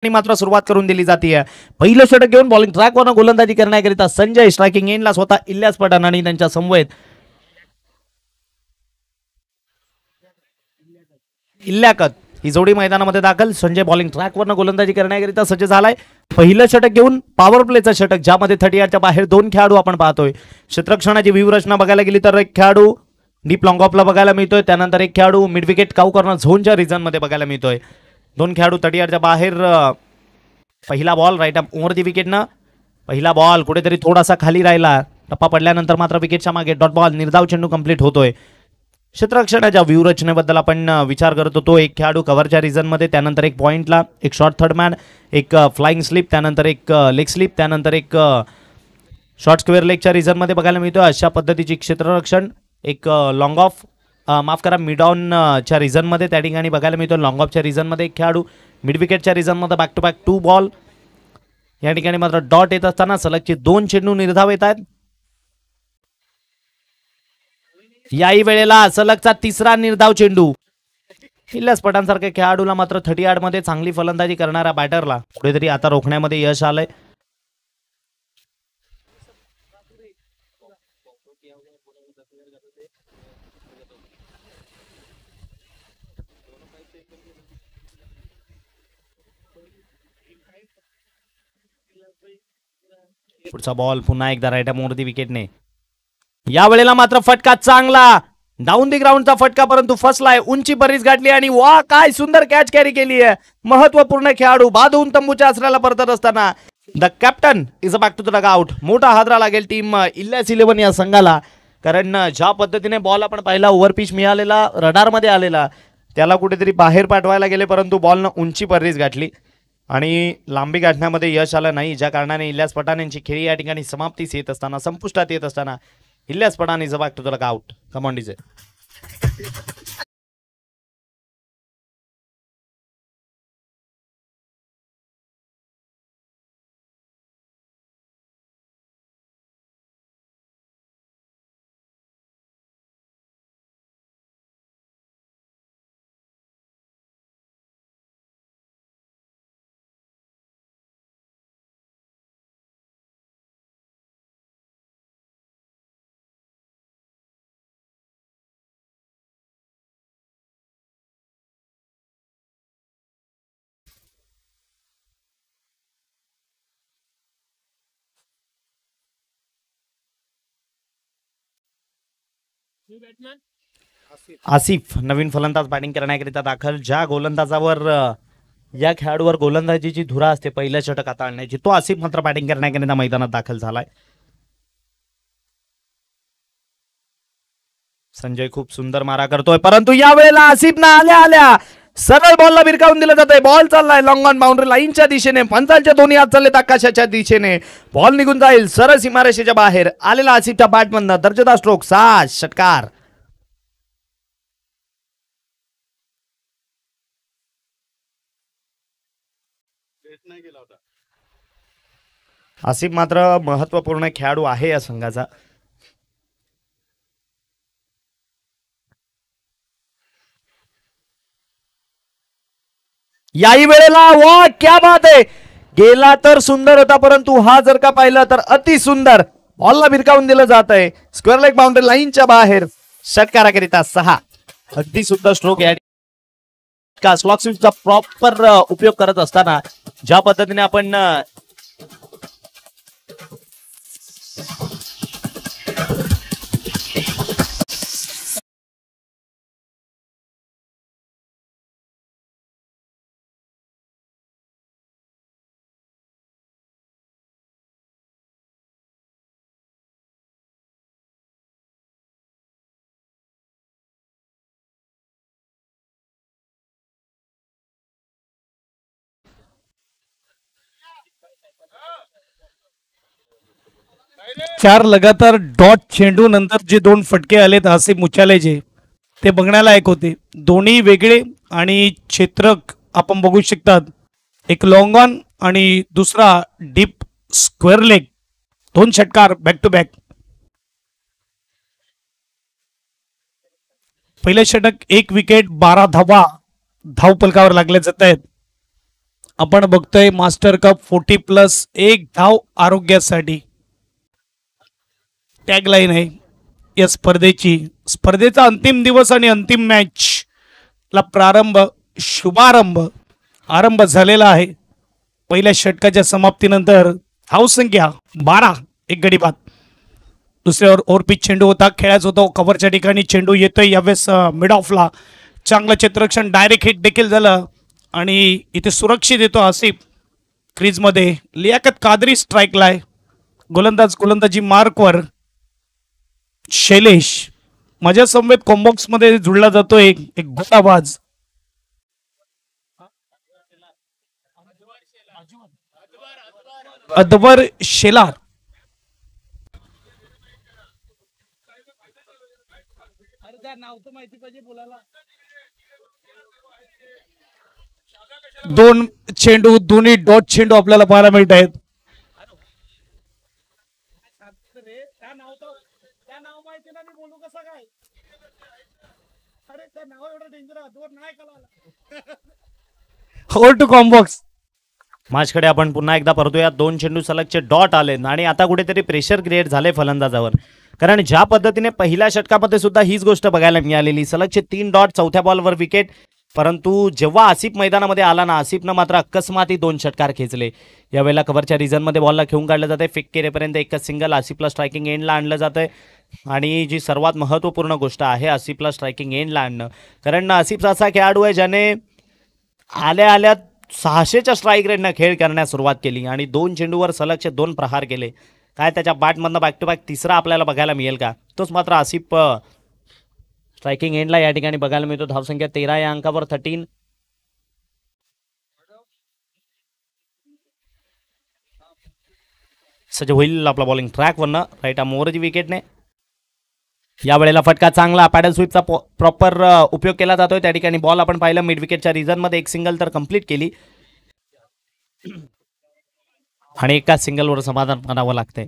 मात्र सुरुवात करून दिली जाते. पहिलं षटक घेऊन बॉलिंग ट्रॅकवर गोलंदाजी करण्याकरिता संजय स्ट्रायकिंग एंडला स्वतः इलियास पठाण आणि त्यांच्या समवेत इल्याकत ही जोडी मैदानामध्ये दाखल. संजय बॉलिंग ट्रॅकवर गोलंदाजी करण्याकरिता सज्ज झालाय. पहिलं षटक घेऊन पॉवर प्लेचं षटक ज्यामध्ये 38च्या बाहेर 2 खेळाडू आपण पाहतोय. क्षेत्ररक्षणाची व्यूहरचना बघायला गेली तर एक खेळाडू डीप लॉंग ऑफला बघायला मिळतोय. त्यानंतर एक खेळाडू मिड विकेट काऊ कॉर्नर झोनच्या रिजन मध्ये बघायला मिळतोय. 2 खेळाडू 38च्या बाहेर. पहिला ball right up over the विकेटनं. पहिला बॉल कुठेतरी थोडासा खाली राहिला. टप्पा पडल्यानंतर मात्र विकेटच्या मागे डॉट बॉल निर्धाव चेंडू कंप्लीट होतोय. क्षेत्ररक्षणाच्या व्यूहरचनेबद्दल आपण विचार करत होतो. एक खेळाडू कव्हरच्या रिझनमध्ये, त्यानंतर एक पॉईंटला, एक शॉर्ट थर्ड मॅन, एक फ्लाइंग स्लिप, त्यानंतर एक लेग स्लिप, त्यानंतर एक शॉर्ट स्क्वेअर लेगच्या रिझनमध्ये बघायला मिळतो. अशा पद्धतीची क्षेत्ररक्षण एक लॉंग ऑफ माफ करा मिड ऑनच्या रिझनमध्ये त्या ठिकाणी बघायला मिळतो. लॉंग ऑफच्या रिझनमध्ये एक खेळाडू, मिड विकेटच्या रिझनमध्ये बॅक टू बॅक 2 बॉल. या ठिकाणी मात्र डॉट येत असताना सलगचे 2 चेंडू निर्धाव येत आहेत. याही वेळेला सलगचा 3रा निर्धाव चेंडू. इलियास पठाणसारख्या खेळाडूला मात्र 38 मध्ये चांगली फलंदाजी करणाऱ्या बॅटरला कुठेतरी आता रोखण्यामध्ये यश आलंय. पुढचा बॉल पुन्हा एकदा राईट मोरदी विकेटने. या वेळेला मात्र फटका चांगला डाऊन दी ग्राउंडचा फटका, परंतु फसलाय. उंची बरीच गाठली आणि वा काय सुंदर कॅच कॅरी केली आहे. महत्वपूर्ण खेळाडू बाधून तंबूच्या आसऱ्याला परतत असताना the captain is back to the dugout. मोठा हादरा लागेल टीम इलियास 11 या संघाला, कारण ज्या पद्धतीने बॉल आपण पाहिला ओव्हर पिच मिळालेला रडारमध्ये आलेला त्याला कुठेतरी बाहेर पाठवायला गेले, परंतु बॉलनं उंची बरीच गाठली आणि लांबी गाठण्यामध्ये यश आलं नाही, ज्या कारणाने इलियास पठाण यांची खेळी या ठिकाणी समाप्तीस येत असताना, संपुष्टात येत असताना Ilyas Pathan is back to the dugout. Come on DJ. Asif नवीन फलंदाज बॅटिंग करण्याकरिता दाखल. ज्या गोलंदाजावर या खेळाडूवर गोलंदाजीची धुरा असते पहिल्या षटक हाताळण्याची, तो आसिफ मात्र बॅटिंग करण्याकरिता मैदानात दाखल झालाय. संजय खूप सुंदर मारा करतोय, परंतु या वेळेला आसिफ ना आल्या सरळ बॉलला भिरकावून दिलं जातंय. बॉल चाललाय लॉंग ऑन बाउंड्री लाईनच्या दिशेने. पंचांच्या दोन्ही हात चाललेत आकाशाच्या दिशेने. बॉल निघून जाईल सरळ सीमारेषेच्या बाहेर. आलेला आसिफच्या बॅटमधनं दर्जेदार स्ट्रोक 6 षटकार. आसिफ मात्र महत्वपूर्ण खेळाडू आहे या संघाचा. याही वेळेला वा क्या बात आहे. गेला तर सुंदर होता, परंतु हा जर का पाहिला तर अति सुंदर. बॉलला भिरकावून दिलं जात आहे स्क्वेअर लेग बाउंड्री लाईनच्या बाहेर. षटकाराकरिता 6. अगदी सुंदर स्ट्रोक. या स्लॉक स्विचचा प्रॉपर उपयोग करत असताना ज्या पद्धतीने आपण चार लगातार डॉट चेंडू नंतर जे 2 फटके आलेत आसिफ मुचालेचे ते बघण्यालायक होते. दोन्ही वेगळे आणि क्षेत्रक आपण बघू शकतात. एक लॉंग ऑन आणि दुसरा डीप स्क्वेअर लेग. 2 षटकार बॅक टू बॅक. पहिले षटक 1 विकेट 12 धावा धावफलकावर लागले जात आहेत. आपण बघतोय मास्टर कप 40+ एक धाव आरोग्यासाठी टॅगलाईन आहे या स्पर्धेची. स्पर्धेचा अंतिम दिवस आणि अंतिम मॅच ला आरंभ झालेला आहे. पहिल्या षटकाच्या समाप्तीनंतर धावसंख्या 12 एक गडी बाद. दुसऱ्यावर ओव्हरपिच चेंडू होता, खेळायचा होता कव्हरच्या ठिकाणी, चेंडू येतोय यावेळेस मिड ऑफला. चांगलं क्षेत्ररक्षण, डायरेक्ट हिट देखील झालं आणि इथे सुरक्षित येतो आसिफ क्रीजमध्ये. लियाकत कादरी स्ट्राईकला आहे. गोलंदाजी मार्कवर शैलेश माझ्या समवेत कॉम्बॉक्स मध्ये जुळला जातोय एक गोटाबाज. अदवर शेलार. दोन चेंडू, दोन्ही डॉट चेंडू आपल्याला पाहायला मिळत आहेत. टू कॉम्बॉक्स मॅचकडे आपण पुन्हा एकदा परतूया. 2 चेंडू सलगचे डॉट आले आणि आता कुठेतरी प्रेशर क्रिएट झाले फलंदाजावर. कारण ज्या पद्धतीने पहिल्या षटकामध्ये सुद्धा हीच गोष्ट बघायला मिळालेली. सलगचे 3 डॉट, चौथ्या बॉलवर विकेट. परंतु जेव्हा आसिफ मैदानामध्ये आला ना, आसिफनं मात्र अकस्मात 2 षटकार खेचले. यावेळेला कव्हरच्या रिझनमध्ये बॉलला खेळून काढलं जाते. फेक केरेपर्यंत एकच सिंगल आसिफला स्ट्रायकिंग एंडला आणलं जातंय. आणि जी सर्वात महत्त्वपूर्ण गोष्ट आहे आसिफला स्ट्रायकिंग एंडला आणणं. कारण आसिफ असा खेळाडू आहे ज्याने आल्या 600च्या स्ट्राईक रेटनं खेळ करण्यास सुरुवात केली आणि 2 चेंडूवर सलगचे 2 प्रहार केले. काय त्याच्या बॅटमधनं बॅक टू बॅक तिसरा आपल्याला बघायला मिळेल का? तोच मात्र आसिफ स्ट्रायकिंग एंडला या ठिकाणी बघायला मिळतो. धावसंख्या 13 या अंकावर 13. सज्ज होईल आपला बॉलिंग ट्रॅकवरनं राईट मोरची विकेटने. यावेळेला फटका चांगला, पॅडल स्वीपचा प्रॉपर उपयोग केला जातोय. त्या ठिकाणी बॉल आपण पाहिलं मिड विकेटच्या रिझनमध्ये एक सिंगल तर कंप्लीट केली आणि एका सिंगलवर समाधान मानावं लागतंय.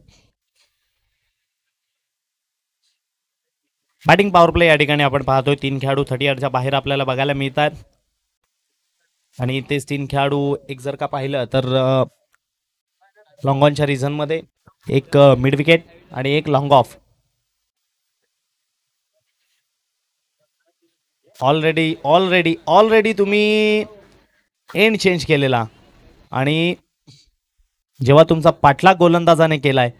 बॅटिंग पॉवर प्ले या ठिकाणी आपण पाहतोय. 3 खेळाडू 38च्या बाहेर आपल्याला बघायला मिळतात आणि तेच 3 खेळाडू एक जर का पाहिलं तर लॉंग ऑनच्या रिझनमध्ये एक मिड विकेट आणि एक लॉंग ऑफ. ऑलरेडी तुम्ही एंड चेंज केलेला आणि जेव्हा तुमचा पाठलाग गोलंदाजाने केलाय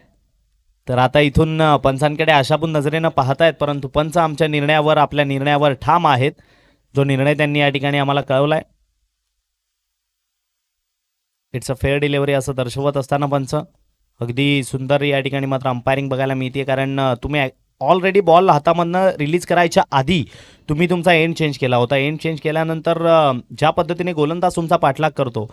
तर आता इथून पंचांकडे आशापून नजरेनं पाहतायत. परंतु पंच आमच्या निर्णयावर, आपल्या निर्णयावर ठाम आहेत. जो निर्णय त्यांनी या ठिकाणी आम्हाला कळवलाय इट्स अ फेअर डिलिव्हरी असं दर्शवत असताना पंच अगदी सुंदर या ठिकाणी मात्र अंपायरिंग बघायला मिळते. कारण तुम्ही ऑलरेडी बॉल हातामधनं रिलीज करायच्या आधी तुम्ही तुमचा एंड चेंज केला होता. एंड चेंज केल्यानंतर ज्या पद्धतीने गोलंदाज तुमचा पाठलाग करतो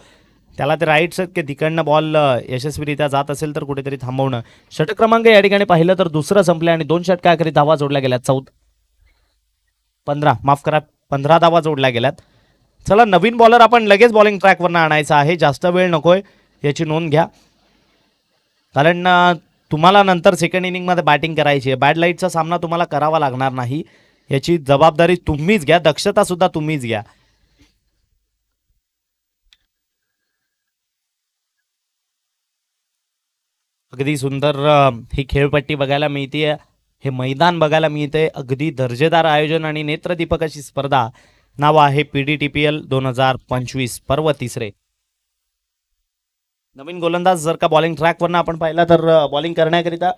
त्याला ते राईट्स आहेत की तिकडनं बॉल यशस्वीरित्या जात असेल तर कुठेतरी थांबवणं. षटक क्रमांक या ठिकाणी पाहिलं तर दुसरं संपलं आणि 2 षटकाखेरी धावा जोडल्या गेल्यात. 15 धावा जोडल्या गेल्यात. चला, नवीन बॉलर आपण लगेच बॉलिंग ट्रॅकवरनं आणायचा आहे. जास्त वेळ नकोय याची नोंद घ्या. कारण तुम्हाला नंतर सेकंड इनिंगमध्ये बॅटिंग करायची आहे. बॅड लाईटचा सामना तुम्हाला करावा लागणार नाही. याची जबाबदारी तुम्हीच घ्या, दक्षता सुद्धा तुम्हीच घ्या. अगदी सुंदर ही खेळपट्टी बघायला मिळते. हे मैदान बघायला मिळते. अगदी दर्जेदार आयोजन आणि नेत्रदीपक अशी स्पर्धा. नाव आहे PDTPL 2025 पर्व 3. नवीन गोलंदाज जर का बॉलिंग ट्रॅकवरनं आपण पाहिला तर बॉलिंग करण्याकरिता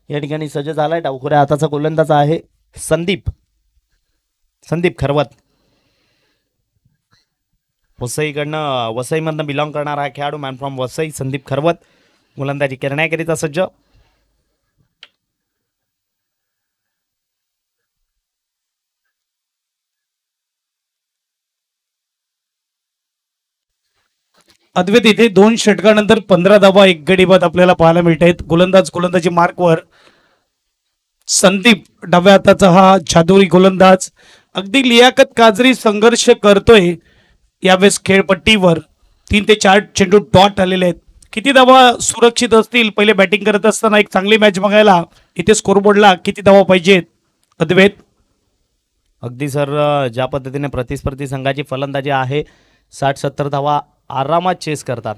या ठिकाणी सज्ज झालाय. डावखुऱ्या हाताचा गोलंदाज आहे संदीप खरवत. वसईमधनं बिलॉंग करणारा हा खेळाडू, मॅन फ्रॉम वसई, संदीप खरवत गोलंदाजी करण्याकरिता सज्ज. अद्वैत इथे 2 षटकानंतर 15 धावा एक गडी बाद आपल्याला पाहायला मिळत आहेत. गोलंदाजी मार्कवर संदीप. डाव्या हाताचा हा जादुई गोलंदाज. अगदी लियाकत काजरी संघर्ष करतोय यावेळेस खेळपट्टीवर. 3 ते 4 चेंडू डॉट आलेले आहेत. किती धावा सुरक्षित असतील पहिले बॅटिंग करत असताना एक चांगली मॅच बघायला? इथे स्कोरबोर्डला किती धावा पाहिजेत अद्वैत? अगदी सर, ज्या पद्धतीने प्रतिस्पर्धी संघाची फलंदाजी आहे 60-70 धावा आरामात चेस करतात,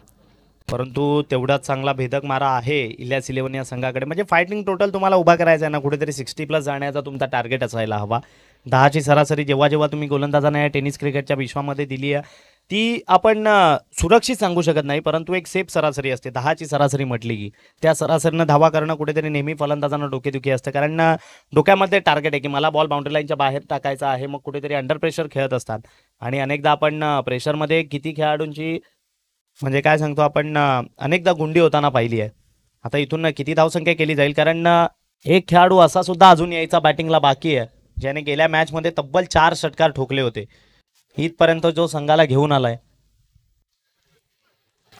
परंतु तेवढाच चांगला भेदक मारा आहे इलियास 11 या संघाकडे. म्हणजे फायटिंग टोटल तुम्हाला उभा करायचा आहे ना, कुठेतरी 60+ जाण्याचा तुमचा टार्गेट असायला हवा. 10ची सरासरी जेव्हा जेव्हा तुम्ही गोलंदाजांना या टेनिस क्रिकेटच्या विश्वामध्ये दिली आहे, ती आपण सुरक्षित सांगू शकत नाही, परंतु एक सेफ सरासरी असते. 10ची सरासरी म्हटली की त्या सरासरीनं धावा करणं कुठेतरी नेहमी फलंदाजांना डोकेदुखी असतं, कारण डोक्यामध्ये टार्गेट आहे की मला बॉल बाउंड्री लाईनच्या बाहेर टाकायचा आहे. मग कुठेतरी अंडर प्रेशर खेळत असतात आणि अनेकदा आपण प्रेशरमध्ये किती खेळाडूंची म्हणजे काय सांगतो आपण अनेकदा गुंडी होताना पाहिली आहे. आता इथून किती धावसंख्या केली जाईल, कारण एक खेळाडू असा सुद्धा अजून यायचा बॅटिंगला बाकी आहे ज्याने गेल्या मॅचमध्ये तब्बल 4 षटकार ठोकले होते. इथपर्यंत जो संघाला घेऊन आलाय.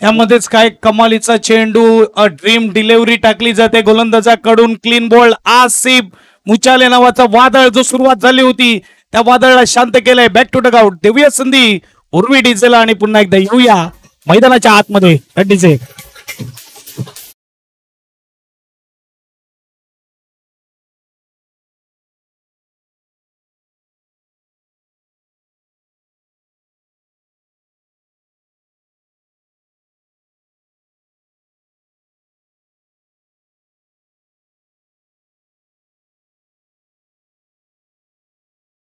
यामध्येच काय कमालीचा चेंडू, ड्रीम डिलिव्हरी टाकली जाते गोलंदाजाकडून. Clean ball. आसिफ मुचाले नावाचा वादळ जो सुरुवात झाली होती त्या वादळाला शांत केलंय. Back to dugout. देऊया संधी उर्वी डिझेला आणि पुन्हा एकदा येऊया मैदानाच्या आतमध्ये. डीजे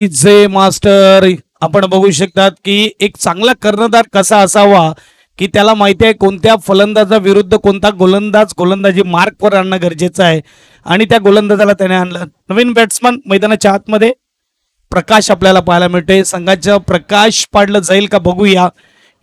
जे मास्टर आपण बघू शकतात की एक चांगला कर्णधार कसा असावा की त्याला माहिती आहे कोणत्या फलंदाजा विरुद्ध कोणता गोलंदाजी मार्कवर आणणं गरजेचं आहे आणि त्या गोलंदाजाला त्याने आणलं. नवीन बॅट्समन मैदानाच्या आतमध्ये प्रकाश आपल्याला पाहायला मिळते. संघाचं प्रकाश पाडलं जाईल का बघूया.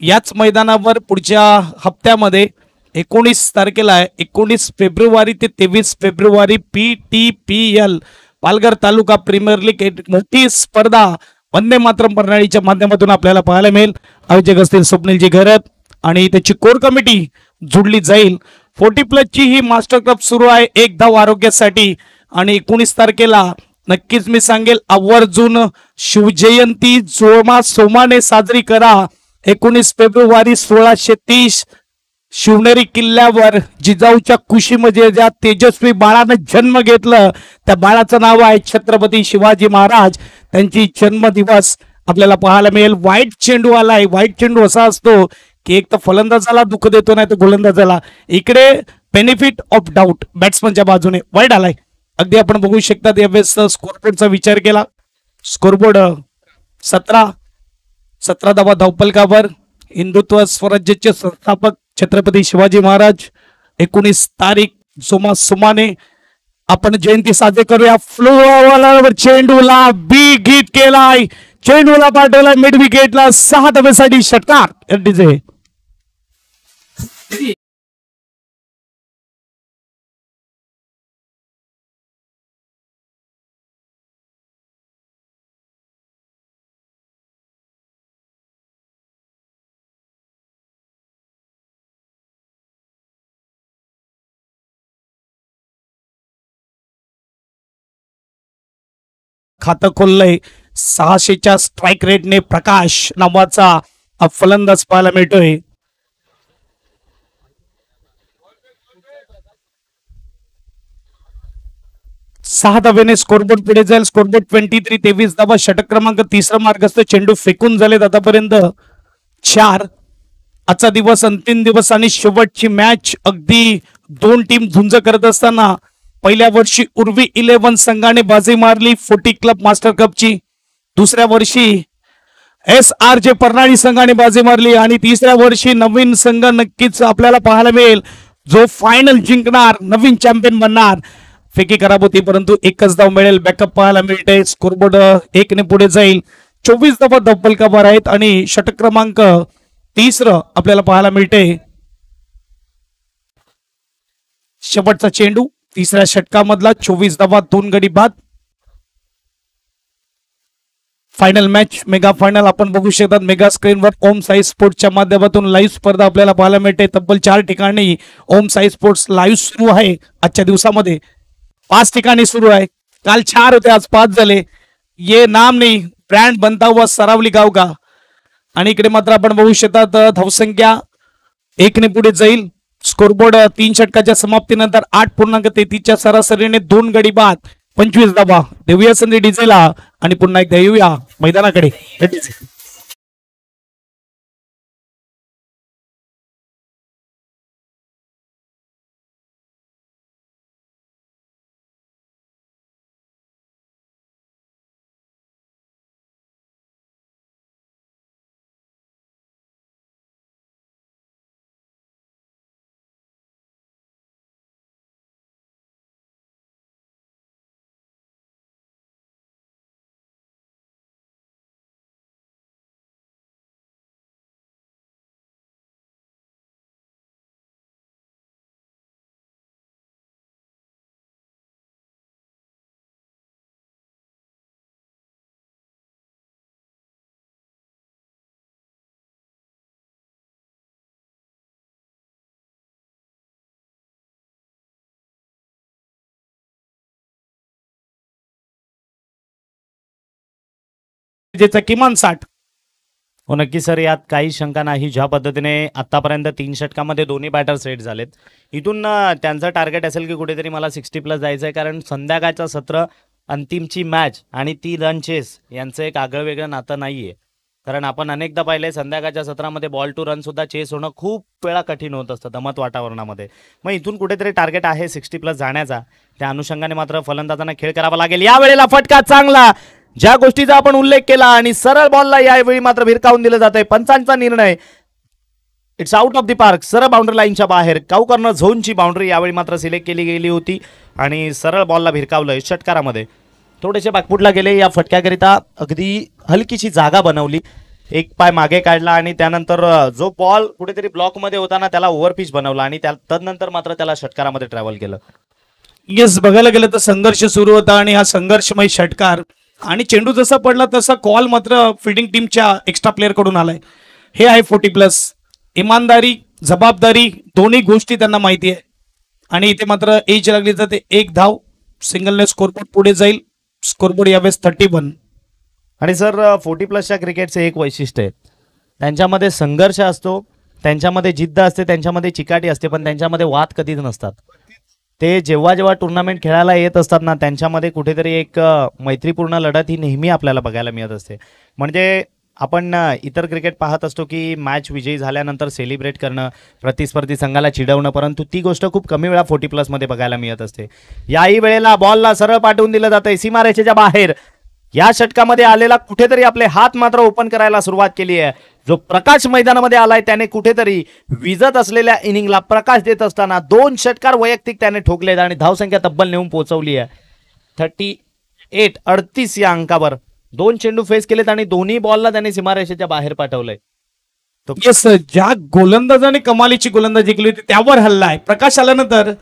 याच मैदानावर पुढच्या हप्त्यामध्ये 19 तारखेला आहे, 19 फेब्रुवारी ते 23 फेब्रुवारी PTPL पालघर तालुका प्रीमियर लीग एक मोठी स्पर्धा वंदे मातरम प्रणालीच्या माध्यमातून आपल्याला पाहायला मिळेल. आयोजक असतील स्वप्नीलजी घरत आणि त्याची कोर कमिटी जोडली जाईल. 40+ ची ही मास्टर कप सुरू आहे एक धाव आरोग्यासाठी आणि 19 तारखेला नक्कीच मी सांगेल आवर्जून शिवजयंती सोमाने साजरी करा. 19 फेब्रुवारी 1630 शिवनेरी किल्ल्यावर जिजाऊच्या कुशीमध्ये ज्या तेजस्वी बाळानं जन्म घेतलं त्या बाळाचं नाव आहे छत्रपती शिवाजी महाराज. त्यांची जन्मदिवस आपल्याला पाहायला मिळेल. व्हाईट चेंडू आलाय. व्हाईट चेंडू असा असतो की एक तर फलंदाजाला दुःख देतो नाही तर गोलंदाजाला. इकडे बेनिफिट ऑफ डाऊट बॅट्समनच्या बाजूने वाईट आलाय. अगदी आपण बघू शकता यावेळेस स्कोरबोर्डचा विचार केला. स्कोरबोर्ड 17 धावा धावपलकावर. हिंदुत्व स्वराज्याचे संस्थापक छत्रपती शिवाजी महाराज. 19 तारीख सोमाने आपण जयंती साजरी करूया. फ्लोवर चेंडूला बिग हिट केलाय. चेंडूला पाठवला मिड विकेटला 6 धावेसाठी षटकार. डीजे खातं खोललंय. 600च्या स्ट्राईक रेटने प्रकाश नावाचा फलंदाज पाहायला मिळतोय. सहा धावेने स्कोरबोर्ड पुढे जाईल. स्कोरबोर्ड 23. 23 धावा. षटक क्रमांक 3 मार्गस्थ. चेंडू फेकून झालेत आतापर्यंत 4. आजचा दिवस अंतिम दिवस आणि शेवटची मॅच. अगदी 2 टीम झुंज करत असताना पहिल्या वर्षी उर्वी 11 संघाने बाजी मारली 40 क्लब मास्टर कपची. दुसऱ्या वर्षी SRJ परनाळी संघाने बाजी मारली आणि तिसऱ्या वर्षी नवीन संघ नक्कीच आपल्याला पाहायला मिळेल जो फायनल जिंकणार, नवीन चॅम्पियन बनणार. फेकी खराब होती परंतु एकच धाव मिळेल. बॅकअप पाहायला मिळते. स्कोरबोर्ड 1 ने पुढे जाईल. 24 धावा धप्पलकावर आहेत आणि षटक क्रमांक 3 आपल्याला पाहायला मिळते. शेवटचा चेंडू तिसऱ्या षटकामधला 24 धावा 2 गडी बाद. फायनल मॅच मेगा फायनल आपण बघू शकतात मेगा स्क्रीनवर. ओम साई स्पोर्ट्सच्या माध्यमातून लाईव्ह स्पर्धा आपल्याला पाहायला मिळते. तब्बल 4 ठिकाणी ओम साई स्पोर्ट्स लाईव्ह सुरू आहे. आजच्या दिवसामध्ये 5 ठिकाणी सुरू आहे. काल 4 होते, आज 5 झाले. ये नाम नाही ब्रँड बनता हुआ सरावली गाव का. आणि इकडे मात्र आपण बघू शकतात धावसंख्या 1 ने पुढे जाईल. स्कोरबोर्ड 3 षटकाच्या समाप्तीनंतर 8.33च्या सरासरीने 2 गडी बाद 25 धावा. देऊया संधी डीजेला आणि पुन्हा एकदा येऊया मैदानाकडे. ज्याचा किमान 60. हो नक्की सर, यात काही शंका नाही. ज्या पद्धतीने आतापर्यंत 3 षटकामध्ये दोन्ही बॅटर सेट झालेत, इथून त्यांचं टार्गेट असेल की कुठेतरी मला 60+ जायचं आहे. कारण संध्याकाळचं सत्र, अंतिमची मॅच आणि ती रन चेस यांचं एक आगळं वेगळं नातं नाही आहे. कारण आपण अनेकदा पाहिलंय संध्याकाळच्या सत्रामध्ये बॉल टू रन सुद्धा चेस होणं खूप वेळा कठीण होत असतं दमट वातावरणामध्ये. मग इथून कुठेतरी टार्गेट आहे 60+ जाण्याचा. त्या अनुषंगाने मात्र फलंदाजांना खेळ करावा लागेल. यावेळेला फटका चांगला, ज्या गोष्टीचा आपण उल्लेख केला, आणि सरळ बॉलला यावेळी मात्र भिरकावून दिलं जातंय. पंचांचा निर्णय, it's out of the park, सरळ बाउंड्री लाईनच्या बाहेर. काऊ कॉर्नर झोनची बाउंड्री यावेळी मात्र सिलेक्ट केली गेली होती आणि सरळ बॉलला भिरकावलं. षटकारामध्ये थोडेसे बॅकफुटला गेले. या फटक्याकरिता अगदी हलकीशी जागा बनवली, एक पाय मागे काढला आणि त्यानंतर जो बॉल कुठेतरी ब्लॉकमध्ये होता ना त्याला ओव्हरपिच बनवला आणि तदनंतर मात्र त्याला षटकारामध्ये ट्रॅव्हल केलं. येस, बघायला गेलं तर संघर्ष सुरू होता आणि हा संघर्षमय षटकार आणि चेंडू जसा पडला तसा कॉल मात्र फिल्डिंग टीमच्या एक्स्ट्रा प्लेअर कडून आलाय. हे आहे 40+. इमानदारी, जबाबदारी दोन्ही गोष्टी त्यांना माहिती आहे आणि इथे मात्र एज लागली जाते. 1 धाव, सिंगलने स्कोरबोर्ड पुढे जाईल. स्कोरबोर्ड यावेळेस 31. आणि सर 40+च्या क्रिकेटचे एक वैशिष्ट्य आहे, त्यांच्यामध्ये संघर्ष असतो, त्यांच्यामध्ये जिद्द असते, त्यांच्यामध्ये चिकाटी असते, पण त्यांच्यामध्ये वाद कधीच नसतात. ते जेव्हा जेव्हा टुर्नामेंट खेळायला येत असतात ना त्यांच्यामध्ये कुठेतरी एक मैत्रीपूर्ण लढत ही नेहमी आपल्याला बघायला मिळत असते. म्हणजे आपण इतर क्रिकेट पाहत असतो की मॅच विजयी झाल्यानंतर सेलिब्रेट करणं, प्रतिस्पर्धी संघाला चिडवणं, परंतु ती गोष्ट खूप कमी वेळा 40+ मध्ये बघायला मिळत असते. याही वेळेला बॉलला सरळ पाठवून दिलं जातंय सीमारेषेच्या बाहेर. या षटकामध्ये आलेला कुठेतरी आपले हात मात्र ओपन करायला सुरुवात केली आहे. जो प्रकाश मैदानामध्ये आलाय त्याने कुठेतरी विजत असलेल्या इनिंगला प्रकाश देत असताना 2 षटकार वैयक्तिक त्याने ठोकलेत आणि धावसंख्या तब्बल नेऊन पोहोचवली आहे 38 या अंकावर. 2 चेंडू फेस केलेत आणि दोन्ही बॉलला त्याने सीमारेषेच्या बाहेर पाठवलंय. येस, ज्या गोलंदाजाने कमालीची गोलंदाजी केली होती त्यावर हल्ला आहे. प्रकाश आल्यानंतर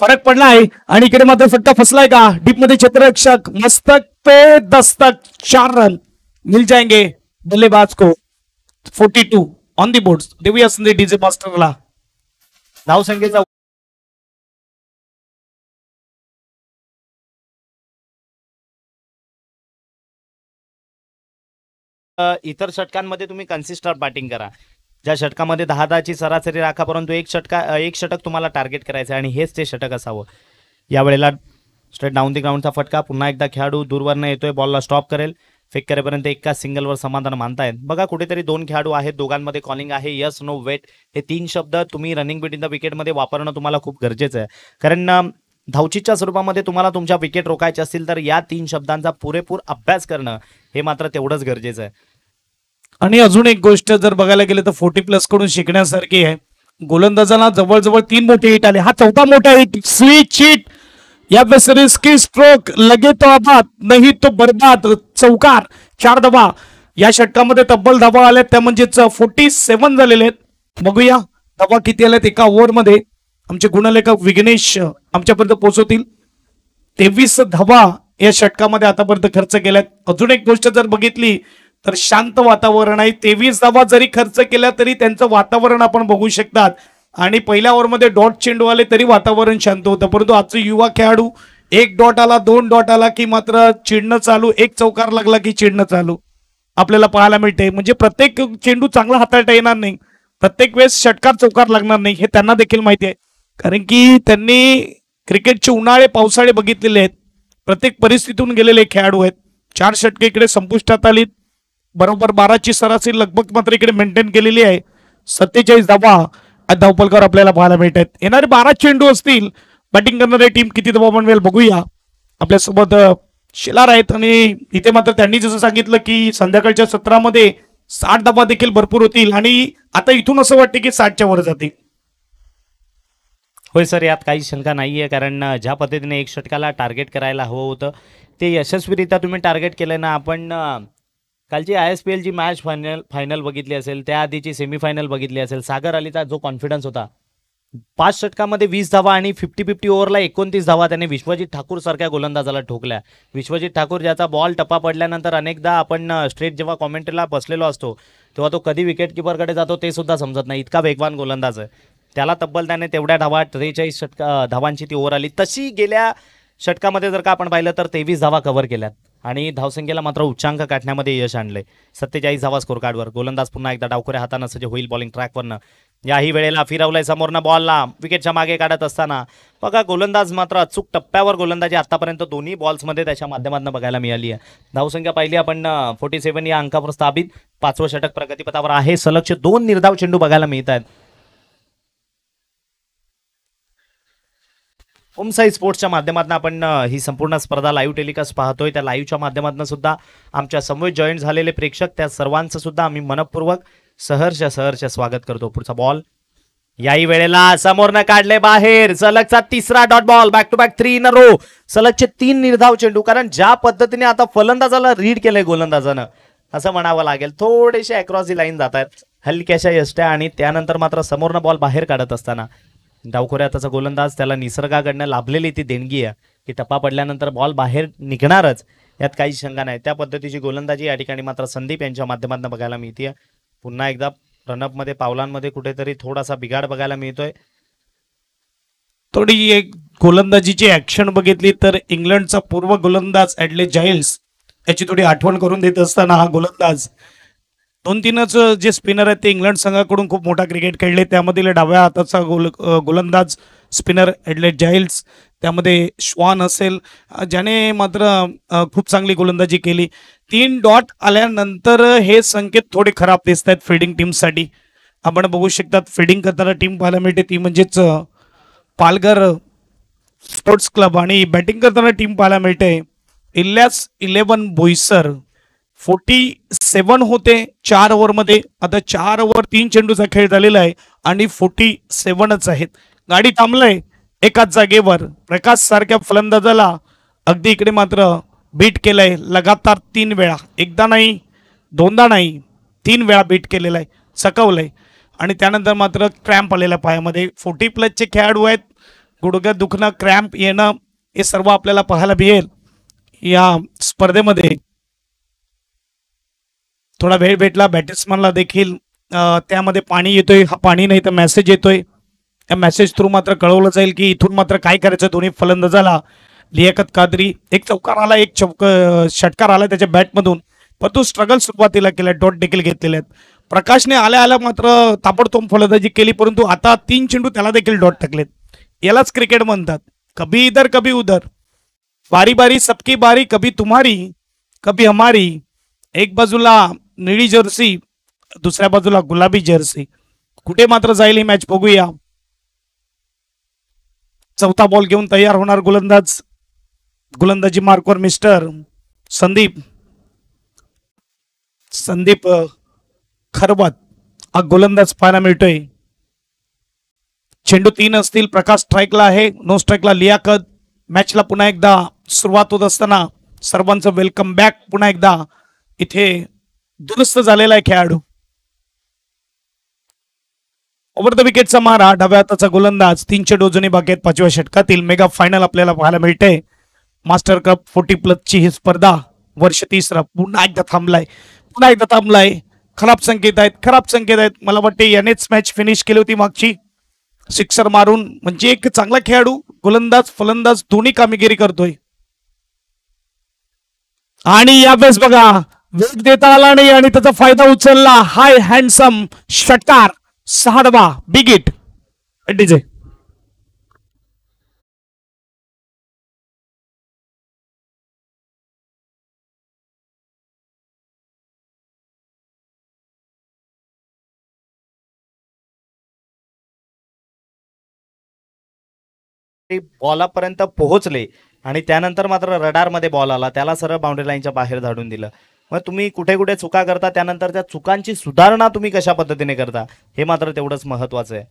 फरक पडला आहे आणि इकडे मात्र फटका फसलाय का डीप मध्ये. क्षेत्ररक्षक मस्तक पे दस्तक, 4 रन मिल जाएंगे बल्लेबाज को. 42 ऑन दी बोर्ड. देऊया संधी डीजे मास्टरला. धावसंख्येचा इतर षटकांमध्ये तुम्ही कन्सिस्टंट बॅटिंग करा. ज्या षटकामध्ये 10-10ची सरासरी राखा, परंतु एक षटक तुम्हाला टार्गेट करायचं आहे आणि हेच ते षटक असावं. यावेळेला स्ट्रेट डाऊन दी ग्राउंडचा फटका. पुन्हा एकदा खेळाडू दूरवरनं येतोय, बॉलला स्टॉप करेल. फेक करेपर्यंत एका सिंगलवर समाधान मानतायत. बघा कुठेतरी 2 खेळाडू आहेत, दोघांमध्ये कॉलिंग आहे यस नो वेट. हे 3 शब्द तुम्ही रनिंग बिटवीन द विकेटमध्ये वापरणं तुम्हाला खूप गरजेचं आहे. कारण धावचीच्या स्वरूपामध्ये तुम्हाला तुमच्या विकेट रोखायचे असतील तर या 3 शब्दांचा पुरेपूर अभ्यास करणं हे मात्र तेवढंच गरजेचं आहे. आणि अजून एक गोष्ट जर बघायला गेलं तर 40+ कडून शिकण्यासारखी आहे. गोलंदाजांना जवळजवळ 3 मोठे हिट आले. हा 4था मोठा हिट. स्विच हिट या रिस्की स्ट्रोक, लगे तो आबाद नाही तो बर्बाद. चौकार, 4 धावा. या षटकामध्ये तब्बल धावा आल्यात त्या म्हणजेच 47 झालेले आहेत. बघूया धावा किती आल्यात एका ओव्हरमध्ये. आमचे गुणलेखक विघ्नेश आमच्यापर्यंत पोहोचवतील. 23 धावा या षटकामध्ये आतापर्यंत खर्च केल्यात. अजून एक गोष्ट जर बघितली तर शांत वातावरण आहे. 23 धावा जरी खर्च केल्या तरी त्यांचं वातावरण आपण बघू शकतात. आणि पहिल्या ओव्हरमध्ये डॉट चेंडू आले तरी वातावरण शांत होतं. परंतु आजचं युवा खेळाडू 1 डॉट आला, 2 डॉट आला की मात्र चिडणं चालू, 1 चौकार लागला की चिडणं चालू आपल्याला पाहायला मिळते. म्हणजे प्रत्येक चेंडू चांगला हाताळता येणार नाही, प्रत्येक वेळेस षटकार चौकार लागणार नाही हे त्यांना देखील माहिती आहे. कारण की त्यांनी क्रिकेटचे उन्हाळे पावसाळे बघितलेले आहेत. प्रत्येक परिस्थितीतून गेलेले खेळाडू आहेत. 4 षटके इकडे संपुष्टात आली. बरोबर 12ची सरासरी लगभग मात्र इकडे मेंटेन केलेली आहे. 47 धावा धावपलकर आपल्याला पाहायला मिळतात. येणारे 12 चेंडू असतील, बॅटिंग करणारी टीम किती धावा बनवेल बघूया. आपल्यासोबत शिलार आहेत आणि इथे मात्र त्यांनी जसं सांगितलं की संध्याकाळच्या सत्रामध्ये 60 धावा देखील भरपूर होतील आणि आता इथून असं वाटतं की 60च्या वर जातील. होय सर, यात काही शंका नाही आहे. कारण ज्या पद्धतीने 1 षटकाला टार्गेट करायला हवं होतं ते यशस्वीरित्या तुम्ही टार्गेट केलं ना. आपण कालची ISPLची मॅच फायनल बघितली असेल, त्याआधीची सेमीफायनल बघितली असेल. सागर अलीचा जो कॉन्फिडन्स होता, 5 षटकामध्ये 20 धावा आणि 50-50 ओव्हरला 29 धावा त्याने विश्वजित ठाकूर सारख्या गोलंदाजाला ठोकल्या. विश्वजित ठाकूर ज्याचा बॉल टप्पा पडल्यानंतर अनेकदा आपण स्ट्रेट जेव्हा कॉमेंट्रीला बसलेलो असतो तेव्हा तो कधी विकेट किपरकडे जातो ते सुद्धा समजत नाही, इतका वेगवान गोलंदाज आहे. त्याला तब्बल त्याने तेवढ्या धावा 43 धावांची ती ओव्हर आली. तशी गेल्या षटकामध्ये जर का आपण पाहिलं तर 23 धावा कव्हर केल्यात. आणि धावसंख्येला मात्र उच्चांक गाठण्यामध्ये यश आणले. 47 धावा स्कोर कार्डवर. गोलंदाज पुन्हा एकदा डावखोऱ्या हातानं सज्ज होईल बॉलिंग ट्रॅकवरनं. याही वेळेला फिरवलंय समोरनं बॉलला विकेटच्या मागे काढत असताना बघा गोलंदाज मात्र अचूक टप्प्यावर गोलंदाजी आतापर्यंत दोन्ही बॉल्समध्ये त्याच्या माध्यमातून बघायला मिळाली आहे. धावसंख्या पाहिली आपण 47 या अंकावर स्थापित. 5वं षटक प्रगतीपथावर आहे. सलगचे 2 निर्धाव चेंडू बघायला मिळत आहेत. होमसाई स्पोर्ट्सच्या माध्यमातून आपण ही संपूर्ण स्पर्धा लाईव्ह टेलिकास्ट पाहतोय. त्या लाईव्हच्या माध्यमातून सुद्धा आमच्या समवेत जॉईन झालेले प्रेक्षक त्या सर्वांचं सुद्धा आम्ही मनपूर्वक सहर्ष स्वागत करतो. पुढचा बॉल याही वेळेला समोरनं काढले बाहेर. सलगचा 3रा dot ball. Back to back 3 in a row. सलगचे 3 निर्धाव चेंडू. कारण ज्या पद्धतीने आता फलंदाजाला रीड केलंय गोलंदाजानं असं म्हणावं लागेल. थोडेसे अक्रॉस दी लाईन जात आहेत हलक्याशा यष्ट्या आणि त्यानंतर मात्र समोरनं बॉल बाहेर काढत असताना डावखोऱ्या त्याचा गोलंदाज त्याला निसर्गाकडनं लाभलेली ती देणगी आहे की टप्पा पडल्यानंतर बॉल बाहेर निघणारच यात काही शंका नाही. त्या पद्धतीची गोलंदाजी या ठिकाणी मात्र संदीप यांच्या माध्यमातून बघायला मिळते. पुन्हा एकदा रनअपमध्ये पावलांमध्ये कुठेतरी थोडासा बिघाड बघायला मिळतोय. थोडी एक गोलंदाजीची ऍक्शन बघितली तर इंग्लंडचा पूर्व गोलंदाज ॲडले जाइल्स याची थोडी आठवण करून देत असताना हा गोलंदाज 2-3च जे स्पिनर आहेत ते इंग्लंड संघाकडून खूप मोठा क्रिकेट खेळले. त्यामधील डाव्या हाताचा गोलंदाज स्पिनर ॲडले जाइल्स, त्यामध्ये श्वान असेल ज्याने मात्र खूप चांगली गोलंदाजी केली. 3 डॉट आल्यानंतर हे संकेत थोडे खराब दिसत आहेत फिल्डिंग टीमसाठी. आपण बघू शकतात फिल्डिंग करताना टीम पाहायला मिळते ती म्हणजेच पालघर स्पोर्ट्स क्लब आणि बॅटिंग करताना टीम पाहायला मिळते इल्यास 11 बोईसर. 47 होते 4 ओव्हरमध्ये. आता 4 ओव्हर 3 चेंडूचा खेळ झालेला आहे आणि 47च आहेत. गाडी थांबलंय एकाच जागेवर. प्रकाश सारख्या फलंदाजाला अगदी इकडे मात्र बीट केलंय लगातार 3 वेळा. एकदा नाही, दोनदा नाही, 3 वेळा बीट केलेला आहे, सकवलंय आणि त्यानंतर मात्र क्रॅम्प आलेला पायामध्ये. 40+ खेळाडू आहेत. गुडघ्यात दुखणं, क्रॅम्प येणं हे सर्व आपल्याला पाहायला मिळेल या स्पर्धेमध्ये. थोडा वेळ भेटला बॅट्समनला देखील त्यामध्ये पाणी येतोय. हा पाणी नाही तर मेसेज येतोय. या मेसेज थ्रू मात्र कळवलं जाईल की इथून मात्र काय करायचं दोन्ही फलंदाजाला. लियाकत कादरी एक चौकार आला, एक षटकार आला त्याच्या बॅटमधून, पण तो स्ट्रगल सुरुवातीला केला. डॉट देखील घेतलेले आहेत. प्रकाशने आल्या मात्र ताबडतोब फलंदाजी केली, परंतु आता 3 चेंडू त्याला देखील डॉट टाकलेत. यालाच क्रिकेट म्हणतात. कभी इधर कभी उधर, बारी बारी सबकी बारी, कभी तुम्हारी कभी हमारी. एक बाजूला निळी जर्सी, दुसऱ्या बाजूला गुलाबी जर्सी. कुठे मात्र जाईल ही मॅच बघूया. 4था बॉल घेऊन तयार होणार गोलंदाज. गोलंदाजी मार्कवर मिस्टर संदीप खरवत हा गोलंदाज पाहायला मिळतोय. चेंडू 3 असतील. प्रकाश स्ट्राईकला आहे, नो स्ट्राईकला लियाकत. मॅचला पुन्हा एकदा सुरुवात होत असताना सर्वांचं वेलकम बॅक. पुन्हा एकदा इथे दुरुस्त झालेला आहे खेळाडू. ओव्हर द विकेटचा मारा. डाव्या हाताचा गोलंदाज. 3 चेंडू जुनी बाकी आहेत 5व्या षटकातील. मेगा फायनल आपल्याला पाहायला मिळते. मास्टर कप 40+ ही स्पर्धा वर्ष 3रा पुन्हा एकदा थांबलाय. खराब संकेत आहेत. मला वाटते यानेच मॅच फिनिश केली होती मागची, सिक्सर मारून. म्हणजे एक चांगला खेळाडू गोलंदाज फलंदाज दोन्ही कामगिरी करतोय. आणि यावेळेस बघा वेग देता आला नाही आणि त्याचा फायदा उचलला. हाय हँडसम षटकार. 6वा बिग हिट. डीजे बॉलापर्यंत पोहोचले आणि त्यानंतर मात्र रडारमध्ये बॉल आला, त्याला सरळ बाउंड्री लाईनच्या बाहेर धाडून दिलं. मग तुम्ही कुठे कुठे चुका करता, त्यानंतर त्या चुकांची सुधारणा तुम्ही कशा पद्धतीने करता हे मात्र तेवढंच महत्वाचं आहे.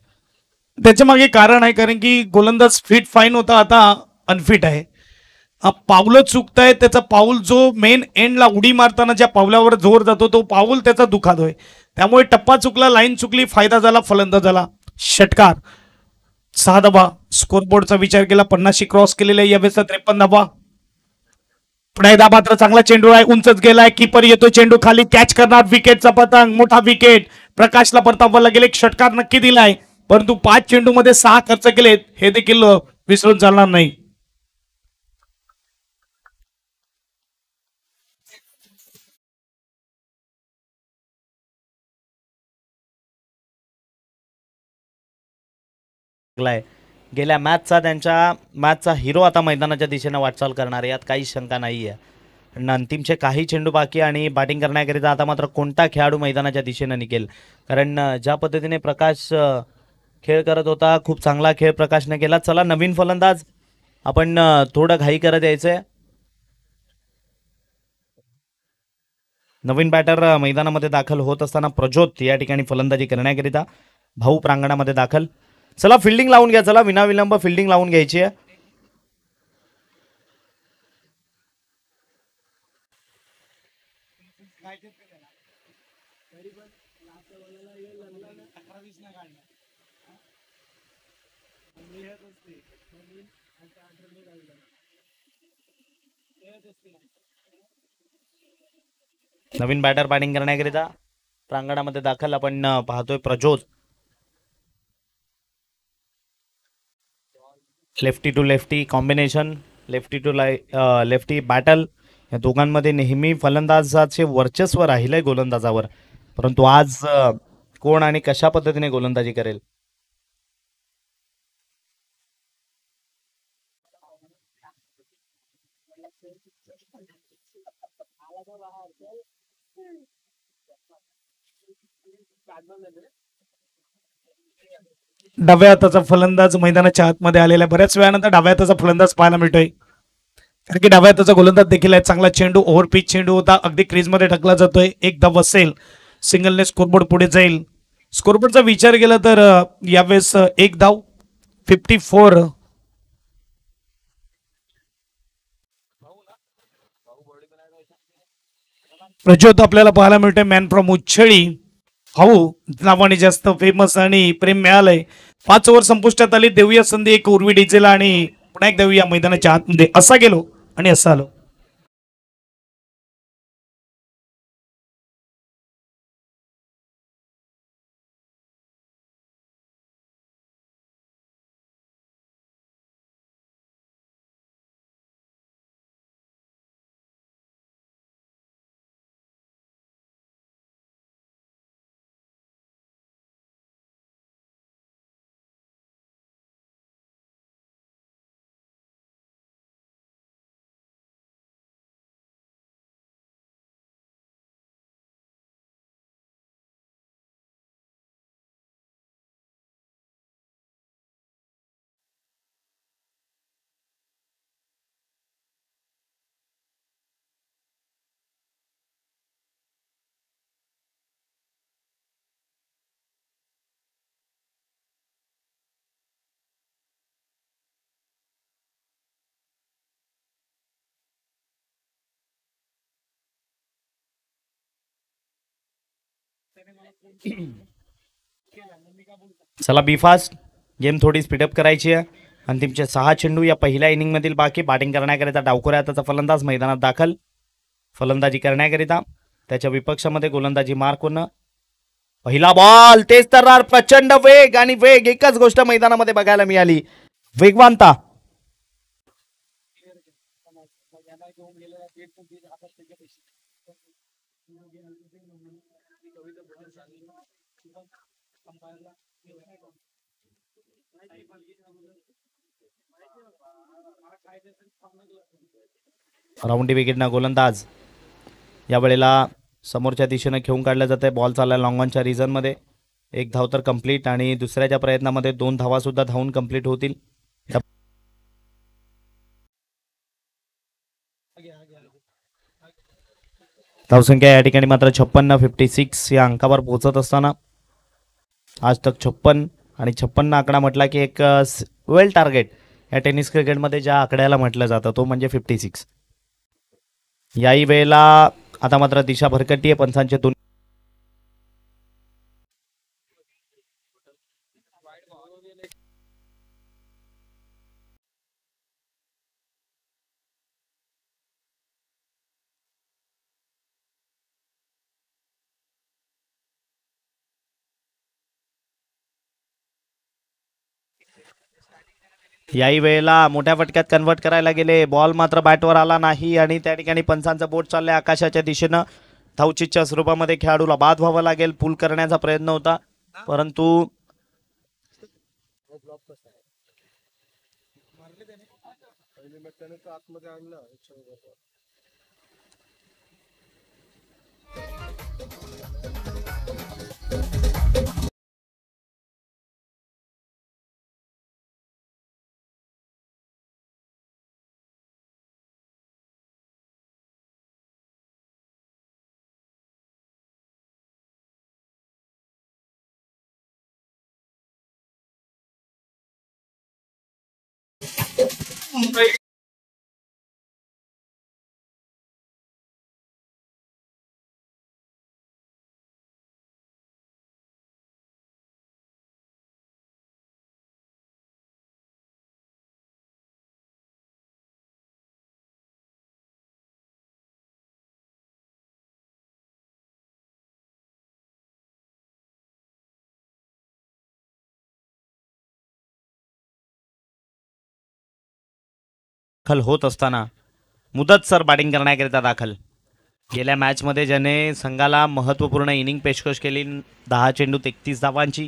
त्याच्या मागे कारण आहे, कारण की गोलंदाज फिट फाईन होता, आता अनफिट आहे. पावलं चुकताय. त्याचा पाऊल जो मेन एंडला उडी मारताना ज्या पावलावर जोर जातो तो पाऊल त्याचा दुखातोय. त्यामुळे टप्पा चुकला, लाईन चुकली, फायदा झाला फलंदाजाला. षटकार. 6 धावा. स्कोरबोर्डचा विचार केला 50 क्रॉस केलेला आहे. यावेळेस 53 धावा. पुन्हा एकदा मात्र चांगला चेंडू आहे, उंचच गेलाय. कीपर येतो, चेंडू खाली कॅच करणार. विकेटचा पतंग, मोठा विकेट. प्रकाशला परतावायला गेले. षटकार नक्की दिलाय, परंतु 5 चेंडू मध्ये 6 खर्च केलेत हे देखील विसरून चालणार नाही. लागलाय. गेल्या मॅचचा हिरो आता मैदानाच्या दिशेनं वाटचाल करणार आहे, यात काही शंका नाही आहे. आणि अंतिमचे काही चेंडू बाकी आणि बॅटिंग करण्याकरिता आता मात्र कोणता खेळाडू मैदानाच्या दिशेनं निघेल, कारण ज्या पद्धतीने प्रकाश खेळ करत होता, खूप चांगला खेळ प्रकाशने केला. चला नवीन फलंदाज आपण थोडं घाई करत यायचंय. नवीन बॅटर मैदानामध्ये दाखल होत असताना प्रज्योत या ठिकाणी फलंदाजी करण्याकरिता भाऊ प्रांगणामध्ये दाखल. चला फिल्डिंग लावून घ्या, चला विनाविलंब फिल्डिंग लावून घ्यायची आहे. नवीन बॅटर बॅटिंग करण्याकरिता प्रांगणामध्ये दाखल आपण पाहतोय Prajyot. Lefty to lefty combination, lefty to lefty battle, या दोघांमध्ये नेहमी फलंदाजाचे वर्चस्व राहिलंय गोलंदाजावर, परंतु आज कोण आणि कशा पद्धतीने गोलंदाजी करेल. डाव्या हाताचा फलंदाज मैदानाच्या आतमध्ये आलेला आहे. बऱ्याच वेळानंतर डाव्या हाताचा फलंदाज पाहायला मिळतोय, कारण की डाव्या हाताचा गोलंदाज देखील आहे. चांगला चेंडू ओव्हर पिच चेंडू होता, अगदी क्रीजमध्ये टाकला जातोय. एक धाव असेल, सिंगलने स्कोरबोर्ड पुढे जाईल. स्कोरबोर्डचा विचार केला तर यावेळेस एक धाव, 54. प्रज्योत आपल्याला पाहायला मिळतोय, मॅन फ्रॉम उच्छळी, भाऊ नावाने जास्त फेमस आणि प्रेम मिळालंय. 5 ओव्हर संपुष्टात आली. देऊया संधी एक उर्वी डीजेला आणि पुन्हा एक देऊया मैदानाच्या आतमध्ये. असा गेलो आणि असा आलो. चला बी फास्ट, गेम थोडी स्पीडअप करायची आहे. अंतिमचे 6 चेंडू या पहिल्या इनिंग मधील बाकी. बॅटिंग करण्याकरिता डावखोऱ्या हाताचा फलंदाज मैदानात दाखल, फलंदाजी करण्याकरिता त्याच्या विपक्षामध्ये गोलंदाजी मार्क होणं. पहिला बॉल, तेच तर प्रचंड वेग आणि वेग, एकच गोष्ट मैदानामध्ये बघायला मिळाली, वेगवानता. राऊंडी विकेटना गोलंदाज यावेळेला समोरच्या दिशेनं खेळून काढलं जाते. बॉल चालला लॉंग ऑनच्या रिझनमध्ये. एक धाव तर कंप्लीट आणि दुसऱ्याच्या प्रयत्नामध्ये 2 धावा सुद्धा धावून कंप्लीट होतील. धावसंख्या या ठिकाणी मात्र 56, 56 या अंकावर पोहोचत असताना आज तक 56 आणि 56 आकडा म्हटला की एक वेल टार्गेट या टेनिस क्रिकेटमध्ये ज्या आकड्याला म्हटलं जातं तो म्हणजे 56. याही वेळेला आता मात्र दिशा भरकटी आहे. पंचांचे 2 याही वेळेला मोठ्या फटक्यात कन्वर्ट करायला गेले. बॉल मात्र बॅटवर आला नाही आणि त्या ठिकाणी पंचांचं बोट चाललंय आकाशाच्या दिशेनं. धावचीच्या स्वरूपामध्ये खेळाडूला बाद व्हावं लागेल. पूल करण्याचा प्रयत्न होता, परंतु दाखल होत असताना मुदत सर बॅटिंग करण्याकरिता दाखल. गेल्या मॅचमध्ये ज्याने संघाला महत्त्वपूर्ण इनिंग पेशकश केली 10 चेंडू 33 धावांची,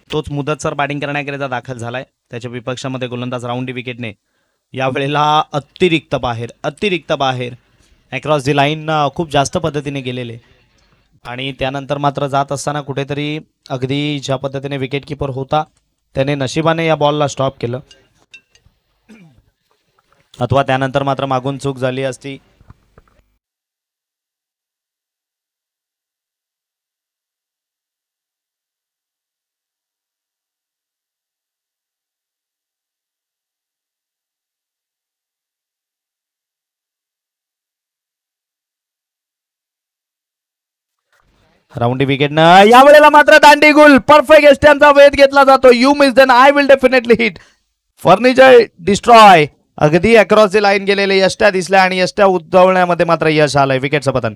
तोच मुदत सर बॅटिंग करण्याकरिता दाखल झालाय. त्याच्या विपक्षामध्ये गोलंदाज राऊंडी विकेटने यावेळेला अतिरिक्त बाहेर अक्रॉस दी लाईन खूप जास्त पद्धतीने गेलेले आणि त्यानंतर मात्र जात असताना कुठेतरी अगदी ज्या पद्धतीने विकेट किपर होता त्याने नशिबाने या बॉलला स्टॉप केलं, अथवा त्यानंतर मात्र मागून चूक झाली असती. राऊंडी विकेटनं यावेळेला मात्र दांडी गुल परफेक्ट एस्टॅमचा वेध घेतला जातो. You miss then I will definitely hit. Furniture destroy. अगदी अक्रॉस दी लाईन गेलेले यष्ट्या दिसल्या आणि यष्ट्या उद्भवण्यामध्ये मात्र यश आलंय. विकेटचं पतन.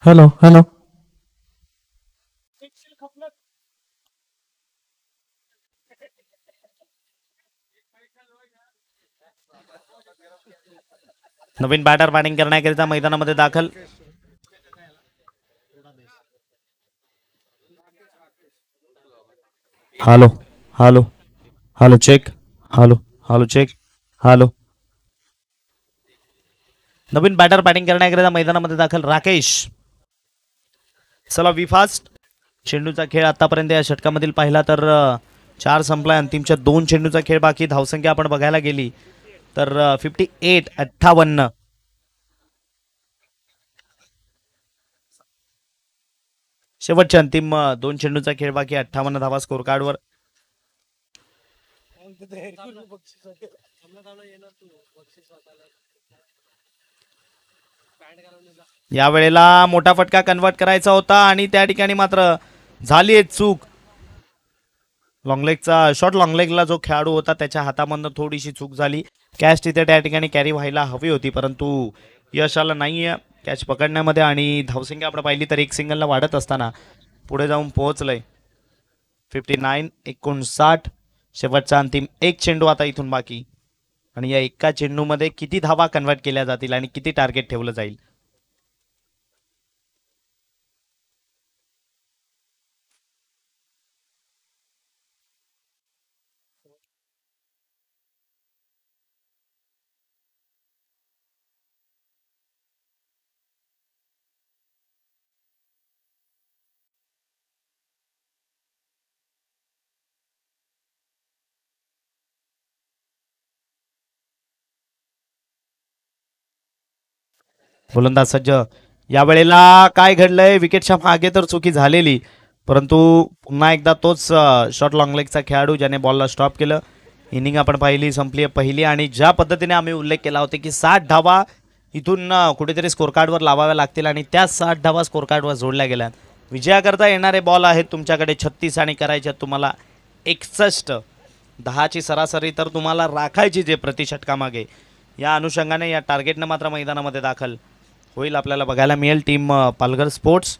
Hello hello. नवीन बॅटर बॅटिंग करण्याकरिता मैदानामध्ये दाखल. Hello hello hello check. Hello check. Hello. नवीन बॅटर बॅटिंग करण्याकरिता मैदानामध्ये दाखल राकेश. चला वी फास्ट. चेंडूचा खेळ आतापर्यंत या षटकामधील पाहिला तर 4 संपलाय. अंतिमच्या 2 चेंडूचा खेळ बाकी. धावसंख्या आपण बघायला गेली तर 58. शेवटच्या अंतिम 2 चेंडूचा खेळ बाकी. 58 धावा स्कोर कार्डवर. यावेळेला मोठा फटका कन्वर्ट करायचा होता आणि त्या ठिकाणी मात्र झाली चूक. शॉर्ट लॉंगलेगला जो खेळाडू होता त्याच्या हातामधनं थोडीशी चूक झाली. कॅच तिथे त्या ठिकाणी कॅरी व्हायला हवी होती परंतु यश आलं नाहीये कॅच पकडण्यामध्ये आणि धावसंख्या आपण पाहिली तर 1 सिंगलला वाढत असताना पुढे जाऊन पोहोचलंय. 59. शेवटचा अंतिम 1 चेंडू आता इथून बाकी आणि या एका चेंडूमध्ये किती धावा कन्वर्ट केल्या जातील आणि किती टार्गेट ठेवलं जाईल. गोलंदाज सज्ज. यावेळेला काय घडलंय, विकेटच्या मागे तर चुकी झालेली परंतु पुन्हा एकदा तोच शॉर्ट लॉंग लेगचा खेळाडू ज्याने बॉलला स्टॉप केलं. इनिंग आपण पाहिली संपली पहिली आणि ज्या पद्धतीने आम्ही उल्लेख केला होता की 60 धावा इथून कुठेतरी स्कोर कार्डवर लावाव्या लागतील आणि त्या 60 धावा स्कोर कार्डवर जोडल्या गेल्या. विजयाकरता येणारे बॉल आहेत तुमच्याकडे 36 आणि करायचे तुम्हाला 61. 10ची सरासरी तर तुम्हाला राखायची जे प्रतिषटकामागे, या अनुषंगाने या टार्गेटनं मात्र मैदानामध्ये दाखल होईल आपल्याला बघायला मिळेल टीम पालघर स्पोर्ट्स.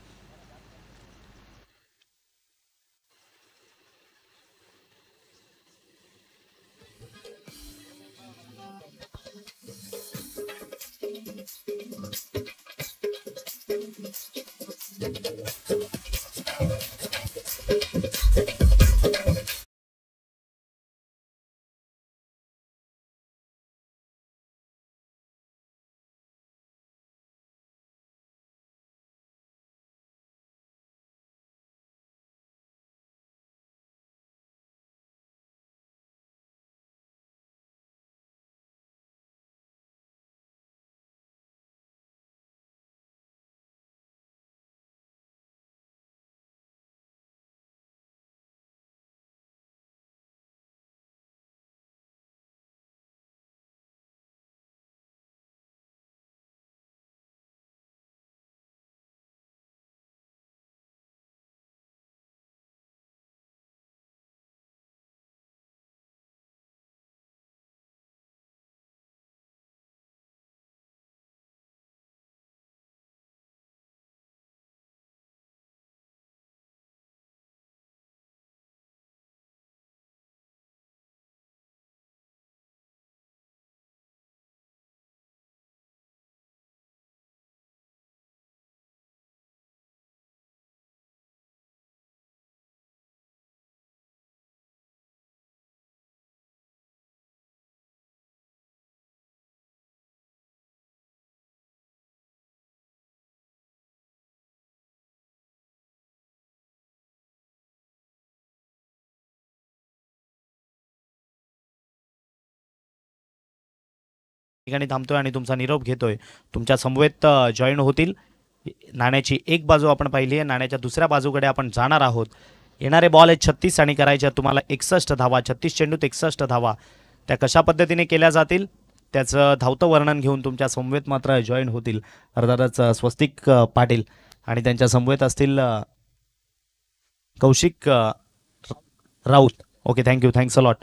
ठिकाणी थांबतोय आणि तुमचा निरोप घेतोय. तुमच्या समवेत जॉईन होतील. नाण्याची एक बाजू आपण पाहिली आहे, नाण्याच्या दुसऱ्या बाजूकडे आपण जाणार आहोत. येणारे बॉल आहेत 36 आणि करायच्या तुम्हाला 61 धावा. 36 चेंडूत 61 धावा. त्या कशा पद्धतीने केल्या जातील त्याचं धावतं वर्णन घेऊन तुमच्या समवेत मात्र जॉईन होतील अर्थातच स्वस्तिक पाटील आणि त्यांच्या समवेत असतील Kaushik Raut. Okay, thank you, thanks a lot.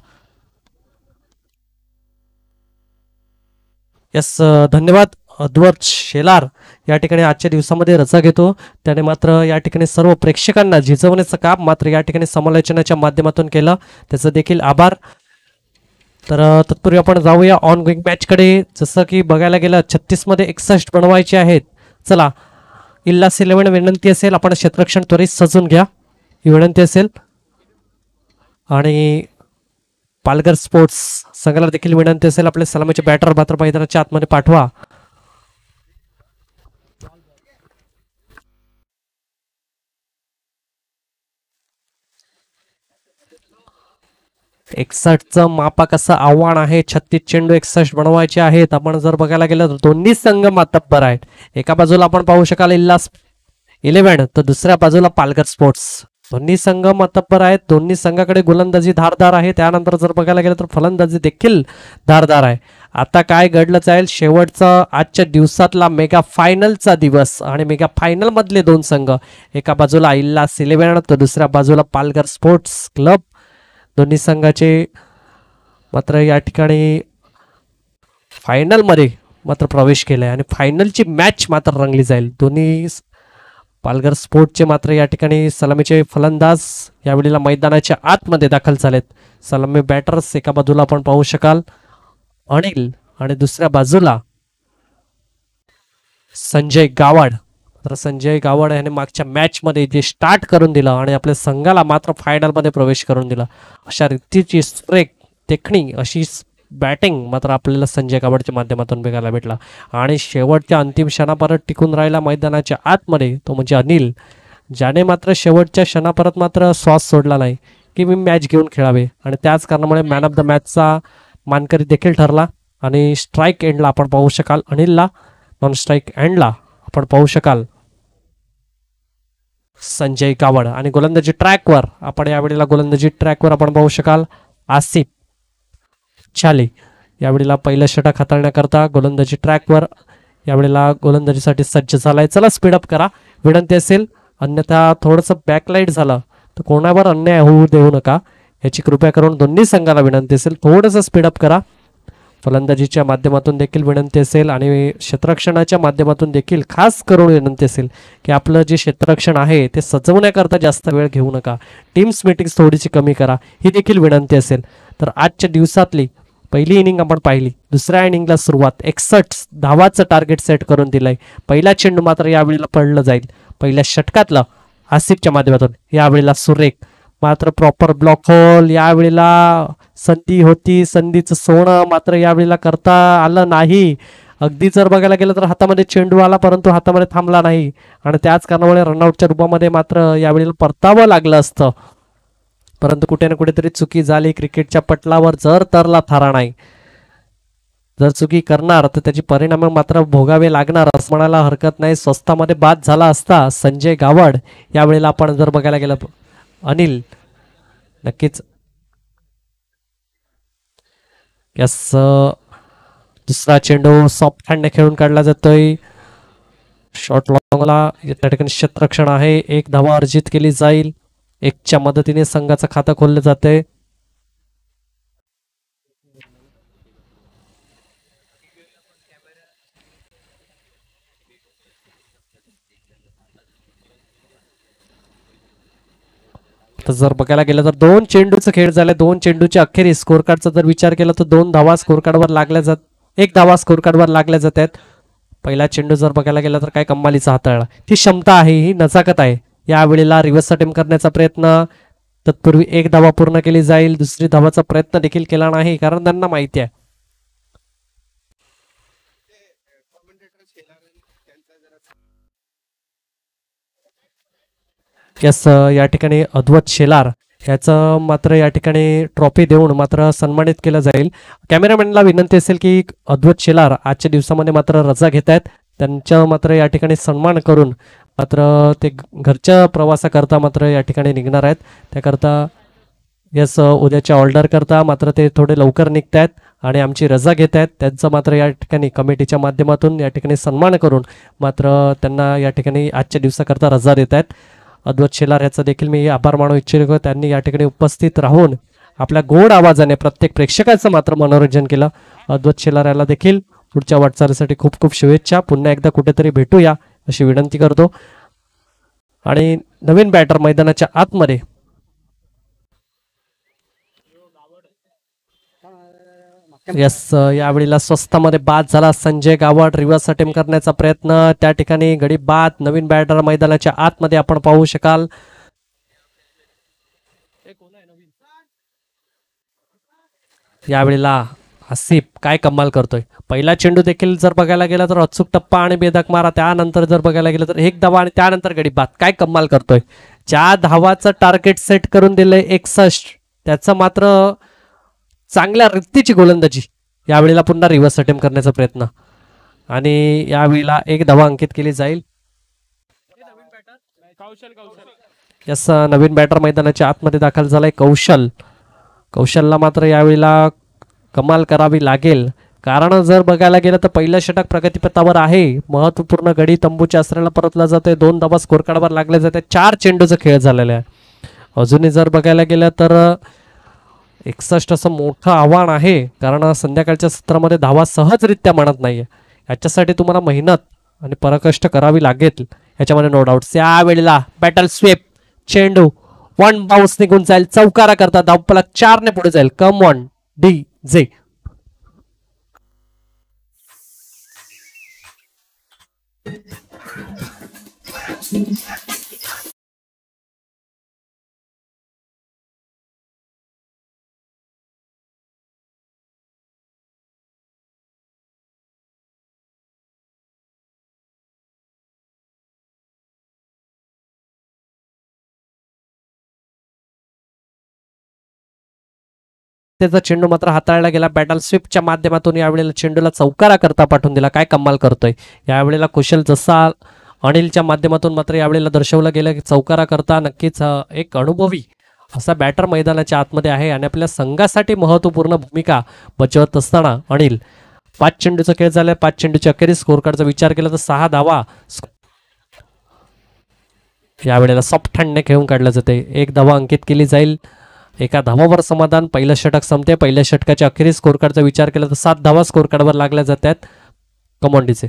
Yes, धन्यवाद. अद्वैत शेलार या ठिकाणी आजच्या दिवसामध्ये रजा घेतो. त्याने मात्र या ठिकाणी सर्व प्रेक्षकांना झिजवण्याचं काम मात्र या ठिकाणी समालोचनाच्या माध्यमातून केलं, त्याचं देखील आभार. तर तत्पूर्वी आपण जाऊया ऑन गोईंग मॅचकडे. जसं की बघायला गेलं 36 मध्ये 61 बनवायचे आहेत. चला, इल्लास 11 विनंती असेल आपण क्षेत्ररक्षण त्वरित सजून घ्या ही विनंती असेल. आणि पालघर स्पोर्ट्स संघाला देखील विनंती असेल आपले सलामीचे बॅटर मात्र मैदानाच्या आतमध्ये पाठवा. चं मापक असं आव्हान आहे. 36 चेंडू 61 बनवायचे आहेत. आपण जर बघायला गेलं तर दोन्ही संघ मातब्बर आहेत. एका बाजूला आपण पाहू शकाल इल्लास 11 तर दुसऱ्या बाजूला पालघर स्पोर्ट्स. दोन्ही संघ मातब्बर आहेत. दोन्ही संघाकडे गोलंदाजी धारदार आहे. त्यानंतर जर बघायला गेलं तर फलंदाजी देखील धारदार आहे. आता काय घडलं जाईल, शेवटचा आजच्या दिवसातला मेगा फायनलचा दिवस आणि मेगा फायनल मधले दोन संघ, एका बाजूला इल्लास 11 तर दुसऱ्या बाजूला पालघर स्पोर्ट्स क्लब. दोन्ही संघाचे मात्र या ठिकाणी फायनलमध्ये मात्र प्रवेश केलाय आणि फायनलची मॅच मात्र रंगली जाईल. दोन्ही पालघर स्पोर्टचे मात्र या ठिकाणी सलामीचे फलंदाज यावेळेला मैदानाच्या आतमध्ये दाखल झालेत. सलामी बॅटर्स एका बाजूला आपण पाहू शकाल अनिल आणि दुसऱ्या बाजूला संजय गावड. तर संजय गावड याने मागच्या मॅचमध्ये जे स्टार्ट करून दिलं आणि आपल्या संघाला मात्र फायनलमध्ये प्रवेश करून दिला, अशा रीतीची स्ट्रेक देखणी अशी बॅटिंग मात्र आपल्याला संजय गावडच्या माध्यमातून बघायला भेटला. आणि शेवटच्या अंतिम क्षणापर्यंत टिकून राहिला मैदानाच्या आतमध्ये तो म्हणजे अनिल, ज्याने मात्र शेवटच्या क्षणापर्यंत मात्र श्वास सोडला नाही की मी मॅच घेऊन खेळावे आणि त्याच कारणामुळे मॅन ऑफ द मॅचचा मानकरी देखील ठरला. आणि स्ट्राईक एंडला आपण पाहू शकाल अनिलला, नॉन स्ट्राईक एंडला आपण पाहू शकाल संजय गावड. आणि गोलंदाजी ट्रॅकवर आपण यावेळेला गोलंदाजी ट्रॅकवर आपण पाहू शकाल आसिफ छाले. यावेळेला पहिलं षटक हाताळण्याकरता गोलंदाजी ट्रॅकवर यावेळेला गोलंदाजीसाठी सज्ज झालाय. चला स्पीडअप करा विनंती असेल, अन्यथा थोडंसं बॅकलाईट झालं तर कोणावर अन्याय होऊ देऊ नका याची कृपया करून दोन्ही संघाला विनंती असेल थोडंसं स्पीडअप करा. फलंदाजीच्या माध्यमातून देखील विनंती असेल आणि क्षेत्ररक्षणाच्या माध्यमातून देखील खास करून विनंती असेल की आपलं जे क्षेत्ररक्षण आहे ते सजवण्याकरता जास्त वेळ घेऊ नका. टीम्स मीटिंग्स थोडीशी कमी करा ही देखील विनंती असेल. तर आजच्या दिवसातली पहिली इनिंग आपण पाहिली. दुसऱ्या इनिंगला सुरुवात 61 धावाचं टार्गेट सेट करून दिलंय. पहिला चेंडू मात्र यावेळेला पडलं जाईल. पहिल्या षटकातलं आसिफच्या माध्यमातून यावेळेला सुरेख मात्र प्रॉपर ब्लॉक होल. यावेळेला संधी होती, संधीचं सोनं मात्र यावेळेला करता आलं नाही. अगदी जर बघायला गेलं तर हातामध्ये चेंडू आला परंतु हातामध्ये थांबला नाही आणि त्याच कारणामुळे रनआउटच्या रूपामध्ये मात्र यावेळेला परतावं लागलं असतं. परंतु कुठे ना कुठेतरी चुकी झाली. क्रिकेटच्या पटलावर जर तरला थारा नाही. जर चुकी करणार तर त्याची परिणाम मात्र भोगावे लागणार असं म्हणायला हरकत नाही. स्वस्तामध्ये बाद झाला असता संजय गावड. यावेळेला आपण जर बघायला गेलं अनिल नक्कीच यस दुसरा चेंडू सॉफ्ट हँडने खेळून काढला जातोय. शॉर्ट लॉंगला त्या ठिकाणी क्षेत्ररक्षण आहे. 1 धावा अर्जित केली जाईल. 1च्या मदतीने संघाचं खातं खोललं जाते. तर जर बघायला गेलं तर 2 चेंडूचा खेळ झाला. 2 चेंडूच्या अखेरीस स्कोर कार्डचा जर विचार केला तर 2 धावा स्कोर कार्डवर लागल्या जात 1 धावा स्कोर कार्डवर लागल्या जातात. पहिला चेंडू जर बघायला गेला तर काय कमालीचा हाताळला. ती क्षमता आहे, ही नजाकत आहे. यावेळेला रिव्हर्स अटेम्प्ट करण्याचा प्रयत्न तत्पूर्वी 1 धावा पूर्ण केली जाईल. दुसरी धावाचा प्रयत्न देखील केला नाही कारण त्यांना माहिती आहे यस या ठिकाणी अद्वैत शेलार याचं मात्र या ठिकाणी ट्रॉफी देऊन मात्र सन्मानित केलं जाईल. कॅमेरामॅनला विनंती असेल की अद्वैत शेलार आजच्या दिवसामध्ये मात्र रजा घेत आहेत. त्यांच्या मात्र या ठिकाणी सन्मान करून मात्र ते घरच्या प्रवासाकरता मात्र या ठिकाणी निघणार आहेत. त्याकरता यस उद्याच्या ऑर्डर करता मात्र ते थोडे लवकर निघत आहेत आणि आमची रजा घेत आहेत. त्यांचं मात्र या ठिकाणी कमिटीच्या माध्यमातून या ठिकाणी सन्मान करून मात्र त्यांना या ठिकाणी आजच्या दिवसाकरता रजा देत आहेत. अद्वैत शेलार याचा देखील मी आभार मानू इच्छितो. त्यांनी या ठिकाणी उपस्थित राहून आपल्या गोड आवाजाने प्रत्येक प्रेक्षकाचं मात्र मनोरंजन केलं. अद्वैत शेलार याला देखील पुढच्या वाटचालीसाठी खूप खूप शुभेच्छा. पुन्हा एकदा कुठेतरी भेटूया अशी विनंती करतो. आणि नवीन बॅटर मैदानाच्या आतमध्ये यस यावेळेला स्वस्तामध्ये बाद झाला संजय गावड. रिव्हर्स अटेम्प्ट करण्याचा प्रयत्न त्या ठिकाणी गडी बाद. नवीन बॅटर मैदानाच्या आतमध्ये आपण पाहू शकाल. यावेळेला आसिफ काय कमाल करतोय. पहिला चेंडू देखील जर बघायला गेला तर अचूक टप्पा आणि बेधक मारा. त्यानंतर जर बघायला गेलं तर 1 धावा आणि त्यानंतर गडी बाद. काय कमाल करतोय. 4 धावाचं टार्गेट सेट करून दिलंय 61. त्याचं मात्र चांगल्या रीतीची गोलंदाजी. यावेळेला पुन्हा रिव्हर्स अटेम्प्ट करण्याचा प्रयत्न आणि यावेळेला 1 धावा अंकित केली जाईल. यस नवीन बॅटर मैदानाच्या आतमध्ये दाखल झालाय कौशल. कौशलला मात्र यावेळेला कमाल करावी लागेल कारण जर बघायला गेलं तर पहिलं षटक प्रगतीपथावर आहे. महत्वपूर्ण गडी तंबूच्या आश्रयाला परतला जातोय. 2 धावा स्कोर कार्डवर लागले जाते. 4 चेंडूचा खेळ झालेला आहे. अजूनही जर बघायला गेलं तर 61 असं मोठं आव्हान आहे कारण संध्याकाळच्या सत्रामध्ये धावा सहजरित्या म्हणत नाहीये. याच्यासाठी तुम्हाला मेहनत आणि पराकष्ट करावी लागेल याच्यामध्ये नो डाऊट. यावेळेला बॅटल स्वेप चेंडू 1 बाउन्स निघून जाईल. चौकारा करता धावफलक 4 ने पुढे जाईल. Come on D J. त्याचा चेंडू मात्र हाताळला गेला. बॅटल स्वीपच्या माध्यमातून यावेळेला चेंडूला चौकारा करता पाठवून दिला. काय कमाल करतोय. यावेळेला कुशल जसा अनिलच्या माध्यमातून मात्र यावेळेला दर्शवलं गेलं की चौकारा करता नक्कीच एक अनुभवी असा बॅटर मैदानाच्या आतमध्ये आहे आणि आपल्या संघासाठी महत्त्वपूर्ण भूमिका बजावत असताना अनिल. 5 चेंडूचा खेळ झालाय. 5 चेंडूच्या अखेरीस स्कोर कार्डचा विचार केला तर 6 धावा यावेळेला सॉफ्ट हँडने खेळून काढलं जाते. 1 धावा अंकित केली जाईल एका धावावर समाधान. पहिलं षटक संपते. पहिल्या षटकाच्या अखेरीस स्कोर कार्डचा विचार केला तर 7 धावा स्कोर कार्डवर लागल्या जातात कमोंडीचे.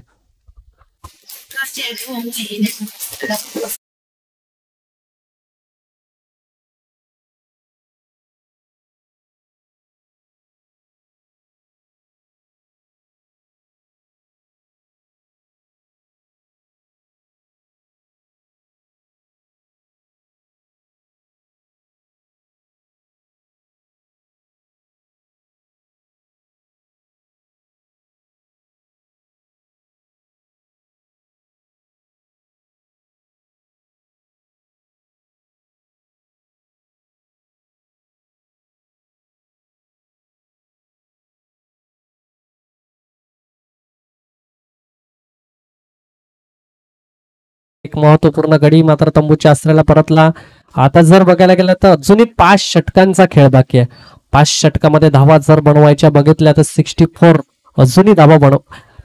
एक महत्वपूर्ण गडी मात्र तंबूच्या आश्रयाला परतला. आता जर बघायला गेलं तर अजूनही 5 षटकांचा खेळ बाकी आहे. 5 षटकामध्ये धावा जर बनवायच्या बघितल्या तर 64 अजूनही धावा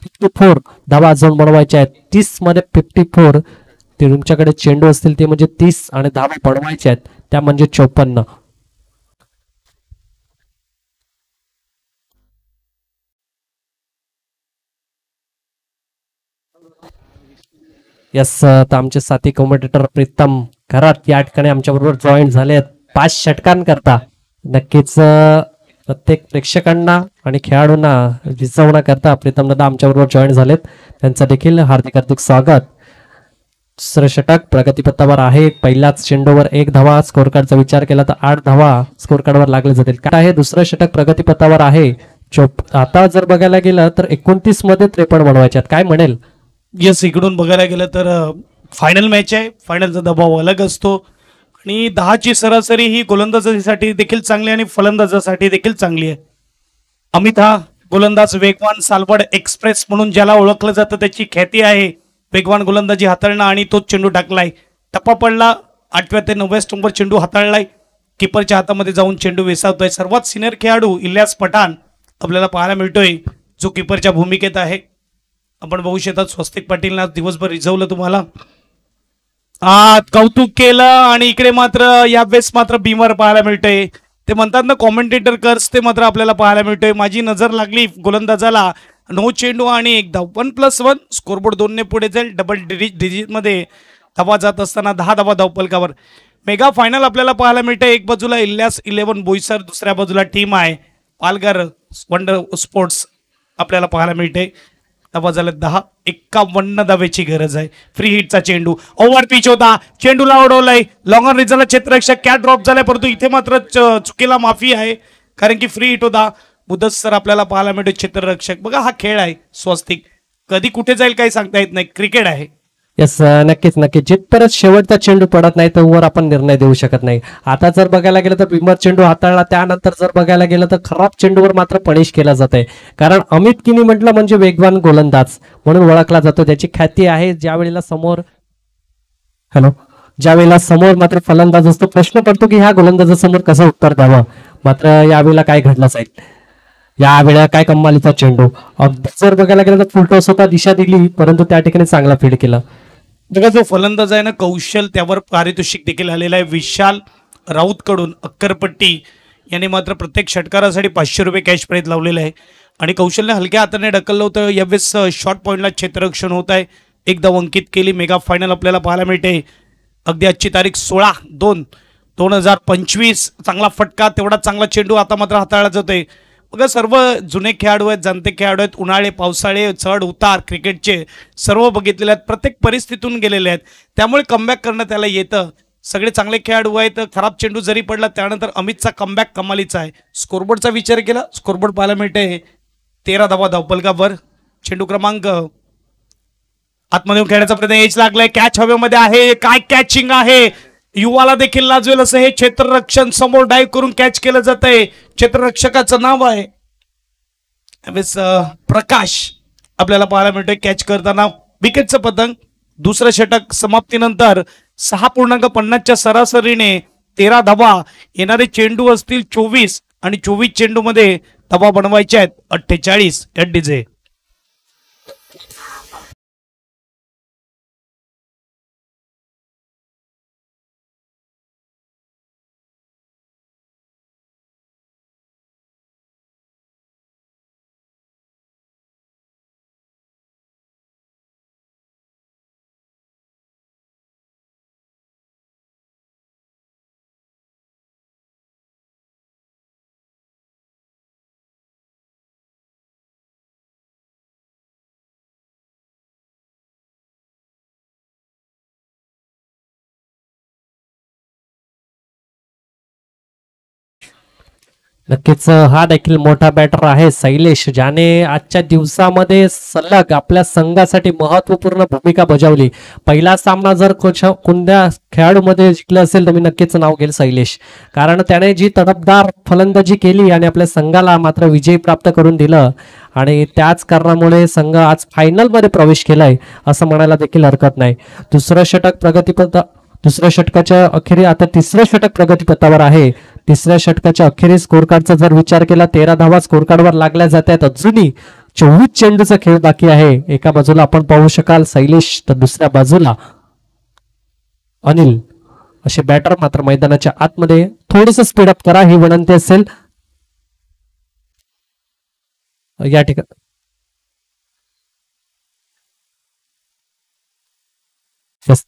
54 धावा अजून बनवायच्या आहेत. 30 मध्ये 54 ते तुमच्याकडे चेंडू असतील ते म्हणजे 30 आणि धावा बनवायच्या आहेत त्या म्हणजे 54. यस, तर आमचे साथी कॉमेंटेटर प्रीतम खरात या ठिकाणी आमच्या बरोबर जॉईन झाले आहेत 5 षटकांकरता. नक्कीच प्रत्येक प्रेक्षकांना आणि खेळाडूंना रिझवण्याकरता प्रीतम दादा आमच्या बरोबर जॉईन झालेत. त्यांचं देखील हार्दिक हार्दिक स्वागत. दुसरं षटक प्रगतीपथावर आहे. पहिल्याच चेंडूवर 1 धावा. स्कोर कार्डचा विचार केला तर 8 धावा स्कोर कार्डवर लागले जातील. काय आहे दुसरं षटक प्रगतीपथावर आहे. आता जर बघायला गेलं तर 29 मध्ये 53 बनवायचे आहेत. काय म्हणेल? यस, इकडून बघायला गेलं तर फायनल मॅच आहे. फायनलचा दबाव अलग असतो आणि 10ची सरासरी ही गोलंदाजासाठी देखील चांगली आणि फलंदाजासाठी देखील चांगली आहे. अमित हा गोलंदाज वेगवान सालवड एक्सप्रेस म्हणून ज्याला ओळखलं जातं त्याची ख्याती आहे. वेगवान गोलंदाजी हाताळणं आणि तोच चेंडू टाकलाय. टप्पा पडला. 8व्या ते 9व्या स्टंपवर चेंडू हाताळलाय. किपरच्या हातामध्ये जाऊन चेंडू वेसावतोय. सर्वात सिनियर खेळाडू इलियास पठाण आपल्याला पाहायला मिळतोय जो किपरच्या भूमिकेत आहे. आपण बघू शकता स्वस्तिक पाटीलने आज दिवसभर रिझवलं तुम्हाला. कौतुक केलं आणि इकडे मात्र यावेळेस मात्र बीमर पाहायला मिळतोय. ते म्हणतात ना कॉमेंटेटर कर्स, ते मात्र आपल्याला पाहायला मिळतोय. माझी नजर लागली गोलंदाजाला. 9 चेंडू आणि 1 धाव. 1+1 स्कोरबोर्ड 2 ने पुढे जाईल. डबल डिजिट मध्ये धावा जात असताना 10 धावा धावपलकावर. मेगा फायनल आपल्याला पाहायला मिळतंय. एक बाजूला इलियास 11 बोईसर, दुसऱ्या बाजूला टीम आहे पालघर वंडर स्पोर्ट्स आपल्याला पाहायला मिळते. धावा झाल्या 10. 51 धावेची गरज आहे. फ्री हिटचा चेंडू ओव्हर पिच होता. चेंडूला उडवलाय. लॉंग ऑन रिझल्टला क्षेत्ररक्षक कॅट ड्रॉप झालाय परंतु इथे मात्र चुकीला माफी आहे कारण की फ्री हिट होता. मुदस्सर आपल्याला पाहायला मिळतो क्षेत्ररक्षक. बघा हा खेळ आहे स्वस्तिक. कधी कुठे जाईल काही सांगता येत नाही. क्रिकेट आहे. यस, नक्कीच नक्कीच. जिथपर्यंत शेवटचा चेंडू पडत नाही तर वर आपण निर्णय देऊ शकत नाही. आता जर बघायला गेलं तर बिमर चेंडू हाताळला. त्यानंतर जर बघायला गेलं तर खराब चेंडूवर मात्र पनिश केला जात आहे. कारण अमित किनी म्हटलं म्हणजे वेगवान गोलंदाज म्हणून ओळखला जातो. त्याची ख्याती आहे. ज्यावेळेला समोर मात्र फलंदाज असतो प्रश्न पडतो की ह्या गोलंदाजासमोर कसं उत्तर द्यावं. मात्र यावेळेला काय घडलं जाईल. यावेळेला काय कमालीचा चेंडू. जर बघायला गेलं तर फुलटॉस होता. दिशा दिली परंतु त्या ठिकाणी चांगला फीड केला. बघा जो फलंदाज आहे ना कौशल, त्यावर पारितोषिक देखील आलेलं आहे. विशाल राऊत कडून अक्करपट्टी याने मात्र प्रत्येक षटकारासाठी 500 रुपये कॅश प्राईज लावलेलं आहे आणि कौशलने हलक्या हाताने ढकललं होतं. यावेळेस शॉर्ट पॉईंटला क्षेत्ररक्षण होत आहे. 1 धाव अंकित केली. मेगा फायनल आपल्याला पाहायला मिळते. अगदी आजची तारीख 16/2/2025. चांगला फटका, तेवढा चांगला चेंडू आता मात्र हाताळला जातोय. बघा सर्व जुने खेळाडू आहेत, जाणते खेळाडू आहेत. उन्हाळे पावसाळे चढ उतार क्रिकेटचे सर्व बघितलेले आहेत. प्रत्येक परिस्थितीतून गेलेले आहेत. त्यामुळे कमबॅक करणं त्याला येतं. सगळे चांगले खेळाडू आहेत. खराब चेंडू जरी पडला त्यानंतर अमितचा कमबॅक कमालीचा आहे. स्कोरबोर्डचा विचार केला. स्कोरबोर्ड पाहायला मिळते 13 धावा धावपलकावर. चेंडू क्रमांक आतमध्ये खेळण्याचा प्रयत्न एज लागलाय. कॅच हवेमध्ये आहे. काय कॅचिंग आहे. युवाला देखील लाजवेल असं हे क्षेत्ररक्षण समोर डाईव्ह करून कॅच केलं जात आहे. क्षेत्ररक्षकाचं नाव आहे प्रकाश आपल्याला पाहायला मिळतोय कॅच करताना. विकेटचं पतंग. दुसरं षटक समाप्तीनंतर 6.50च्या सरासरीने 13 धावा. येणारे चेंडू असतील 24 आणि 24 चेंडूमध्ये धावा बनवायच्या आहेत 48 डीजे. नक्कीच हा देखील मोठा बॅटर आहे शैलेश, ज्याने आजच्या दिवसामध्ये सलग आपल्या संघासाठी महत्वपूर्ण भूमिका बजावली. पहिला सामना जर कोणत्या खेळाडूमध्ये जिंकला असेल तर मी नक्कीच नाव घेईल शैलेश, कारण त्याने जी तडफदार फलंदाजी केली आणि आपल्या संघाला मात्र विजय प्राप्त करून दिलं आणि त्याच कारणामुळे संघ आज फायनलमध्ये प्रवेश केलाय असं म्हणायला देखील हरकत नाही. दुसऱ्या षटकाच्या अखेरी आता तिसरं षटक प्रगतीपथावर आहे. तिसऱ्या षटकाच्या अखेरीस स्कोर कार्डचा जर विचार केला 13 धावा स्कोर कार्डवर लागल्या जात आहेत. अजूनही 24 चेंडूचा खेळ बाकी आहे. एका बाजूला आपण पाहू शकाल शैलेश तर दुसऱ्या बाजूला अनिल असे बॅटर मात्र मैदानाच्या आतमध्ये थोडस स्पीडअप करा ही विनंती असेल या ठिकाणी.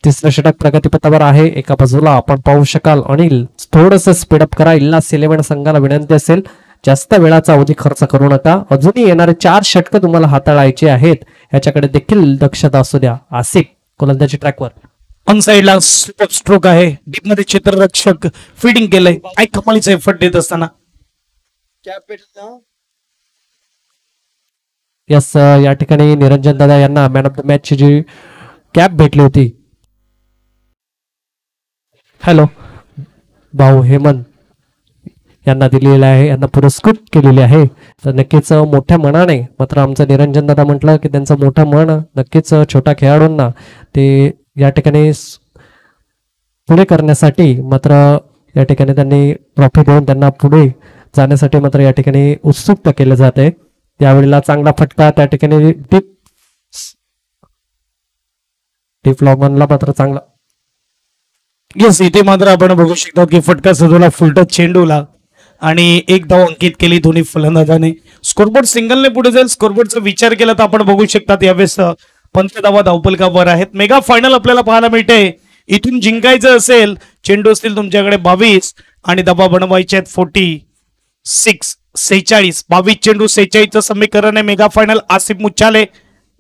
तिसरं षटक प्रगतीपथावर आहे. एका बाजूला आपण पाहू शकाल अनिल थोडस स्पीडअप करा. इल्हास 11 संघाला विनंती असेल जास्त वेळाचा अवधी खर्च करू नका. अजूनही येणारे 4 षटक तुम्हाला हाताळायचे आहेत याच्याकडे देखील दक्षता असू द्या. आसिफ गोलंदाजी ट्रॅकवर ऑन साइडला सुपर स्ट्रोक आहे. डीप मध्ये क्षेत्ररक्षक फिडिंग केलंय. काय कमालीचा एफर्ट देत असताना यस या ठिकाणी निरंजन दादा यांना मॅन ऑफ द मॅच ची जी कॅप भेटली होती. हॅलो भाऊ हेमंत यांना दिलेला आहे, यांना पुरस्कृत केलेले आहे. तर नक्कीच मोठ्या मनाने मात्र आमचं निरंजन दादा म्हटलं की त्यांचं मोठं मन नक्कीच छोट्या खेळाडूंना ते या ठिकाणी पुढे करण्यासाठी मात्र या ठिकाणी त्यांनी ट्रॉफी देऊन त्यांना पुढे जाण्यासाठी मात्र या ठिकाणी उत्सुकता केलं जाते. त्यावेळेला चांगला फटका त्या ठिकाणी डीप लॉगनला मात्र चांगला. येस इथे मात्र आपण बघू शकतो की फटका सजवला फुलटच चेंडूला आणि एक धाव अंकित केली दोन्ही फलंदाजाने. स्कोरबोर्ड सिंगलने पुढे जाईल. स्कोरबोर्डचा विचार केला तर आपण बघू शकतात यावेळेस 15 धावा धावपलकावर आहेत. मेगा फायनल आपल्याला पाहायला मिळते. इथून जिंकायचं असेल चेंडू असतील तुमच्याकडे 22 आणि धावा बनवायचे आहेत 46 22 चेंडू 46चं समीकरण आहे. Mega final Asif Muchhale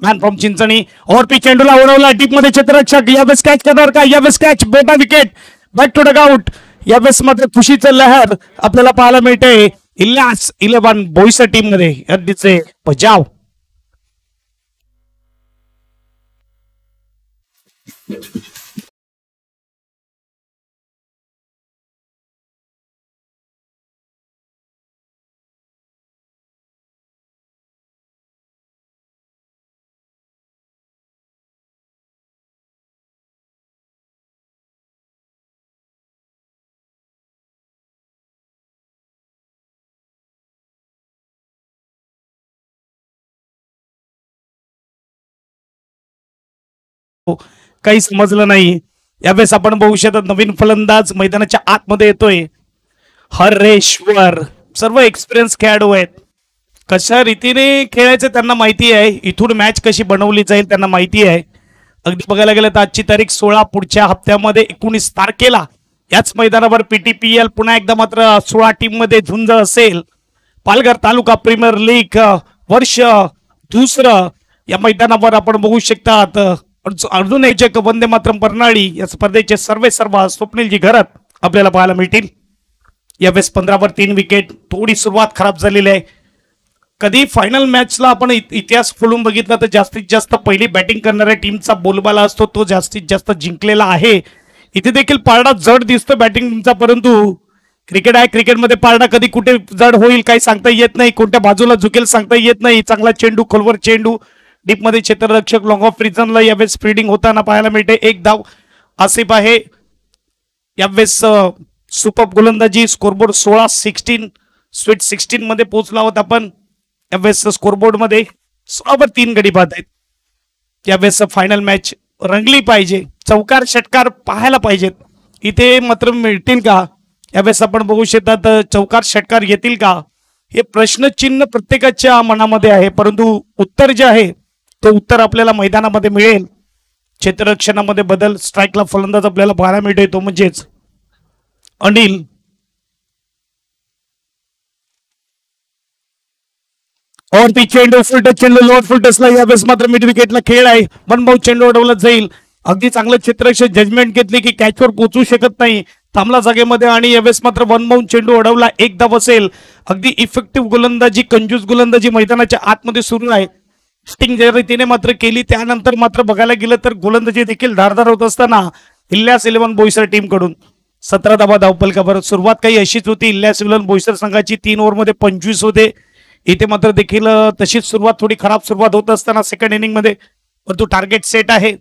man from Chinchani और पी चेंडूला उडवला डीप मध्ये क्षेत्ररक्षक यावेळेस कॅच करणार का? यावेळेस कॅच बेटा विकेट बॅक टू डगआउट. यावेळेस मात्र खुशीचं लहर आपल्याला पाहायला मिळते. इल्हास 11 बॉईजच्या टीम मध्ये अगदीचे बजाव. काही समजलं नाही. यावेळेस आपण बघू शकतो नवीन फलंदाज मैदानाच्या आतमध्ये येतोय. हरेश्वर सर्व एक्सपिरियन्स खेळाडू आहेत. कशा रीतीने खेळायचं त्यांना माहिती आहे. इथून मॅच कशी बनवली जाईल त्यांना माहिती आहे. अगदी बघायला गेलं तर आजची तारीख 16. पुढच्या हप्त्यामध्ये 19 तारखेला याच मैदानावर PTPL पुन्हा एकदा मात्र 16 टीम मध्ये झुंज असेल. पालघर तालुका प्रीमियर लीग वर्ष दुसरं या मैदानावर आपण बघू शकतात. अजून एक वंदे मातरम प्रणाली या स्पर्धेचे सर्व स्वप्नीलजी घरात आपल्याला पाहायला मिळतील. यावेळेस 15वर 3 विकेट. थोडी सुरुवात खराब झालेली आहे. कधी फायनल मॅचला आपण इतिहास खोलून बघितला तर जास्तीत जास्त पहिली बॅटिंग करणाऱ्या टीमचा बोलबाला असतो तो जास्तीत जास्त जिंकलेला आहे. इथे देखील पारडा जड दिसतो बॅटिंग टीमचा, परंतु क्रिकेट आहे. क्रिकेटमध्ये पारडा कधी कुठे जड होईल काही सांगता येत नाही. कोणत्या बाजूला झुकेल सांगता येत नाही. चांगला चेंडू खोलवर चेंडू डीप मध्ये क्षेत्ररक्षक लॉंग ऑफ रिझनला यावेळेस स्प्रीडिंग होताना पाहायला मिळते. एक धाव आसिफ आहे. यावेळेस सुपर गोलंदाजी. स्कोरबोर्ड 16 स्वीट 16 मध्ये पोहोचला होता आपण. यावेळेस स्कोरबोर्ड मध्ये 16वर 3 गडी बाद आहेत. यावेळेस फायनल मॅच रंगली पाहिजे. चौकार षटकार पाहायला पाहिजेत. इथे मात्र मिळतील का? यावेळेस आपण बघू शकतात चौकार षटकार येतील का हे प्रश्नचिन्ह प्रत्येकाच्या मनामध्ये आहे, परंतु उत्तर जे आहे ते उत्तर आपल्याला मैदानामध्ये मिळेल. क्षेत्ररक्षणामध्ये बदल. स्ट्राईकला फलंदाज आपल्याला पाहायला मिळतोय तो म्हणजेच अनिल. और पी चेंडू फुलटच चेंडू लोअर फुलटसला यावेळेस मात्र मिड विकेटला खेळ आहे. बनभाऊ चेंडू अडवला जाईल. अगदी चांगलं क्षेत्ररक्षक जजमेंट घेतली की कॅचवर पोहोचू शकत नाही. थांबला जागेमध्ये आणि यावेळेस मात्र बनभाऊ चेंडू अडवला. एक धाव असेल. अगदी इफेक्टिव्ह गोलंदाजी, कंजूस गोलंदाजी मैदानाच्या आतमध्ये सुरू आहे. स्टिंग ज्या रीतीने मात्र केली, त्यानंतर मात्र बघायला गेलं तर गोलंदाजी देखील धारदार होत असताना इल्हास इलेव्हन बोईसर टीम कडून 17 धावा धावफलकावर. सुरुवात काही अशीच होती इल्हास इलेव्हन बोईसर संघाची. 3 ओव्हरमध्ये 25 होते. इथे मात्र देखील तशीच सुरुवात, थोडी खराब सुरुवात होत असताना सेकंड इनिंग मध्ये, परंतु टार्गेट सेट आहे.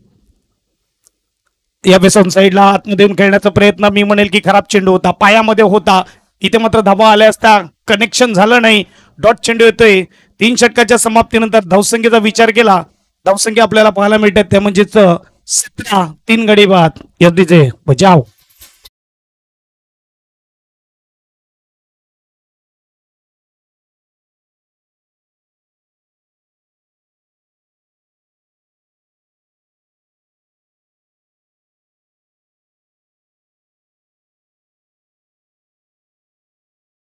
या बेसन साईडला आतमध्ये येऊन खेळण्याचा प्रयत्न, मी म्हणेल की खराब चेंडू होता, पायामध्ये होता. इथे मात्र धावा आल्या असता, कनेक्शन झालं नाही. डॉट चेंडू येतोय. 3 षटकाच्या समाप्तीनंतर धावसंख्येचा विचार केला, धावसंख्या आपल्याला पाहायला मिळतात त्या म्हणजेच 17. 3 गडी बाद. यदीचे बजाव.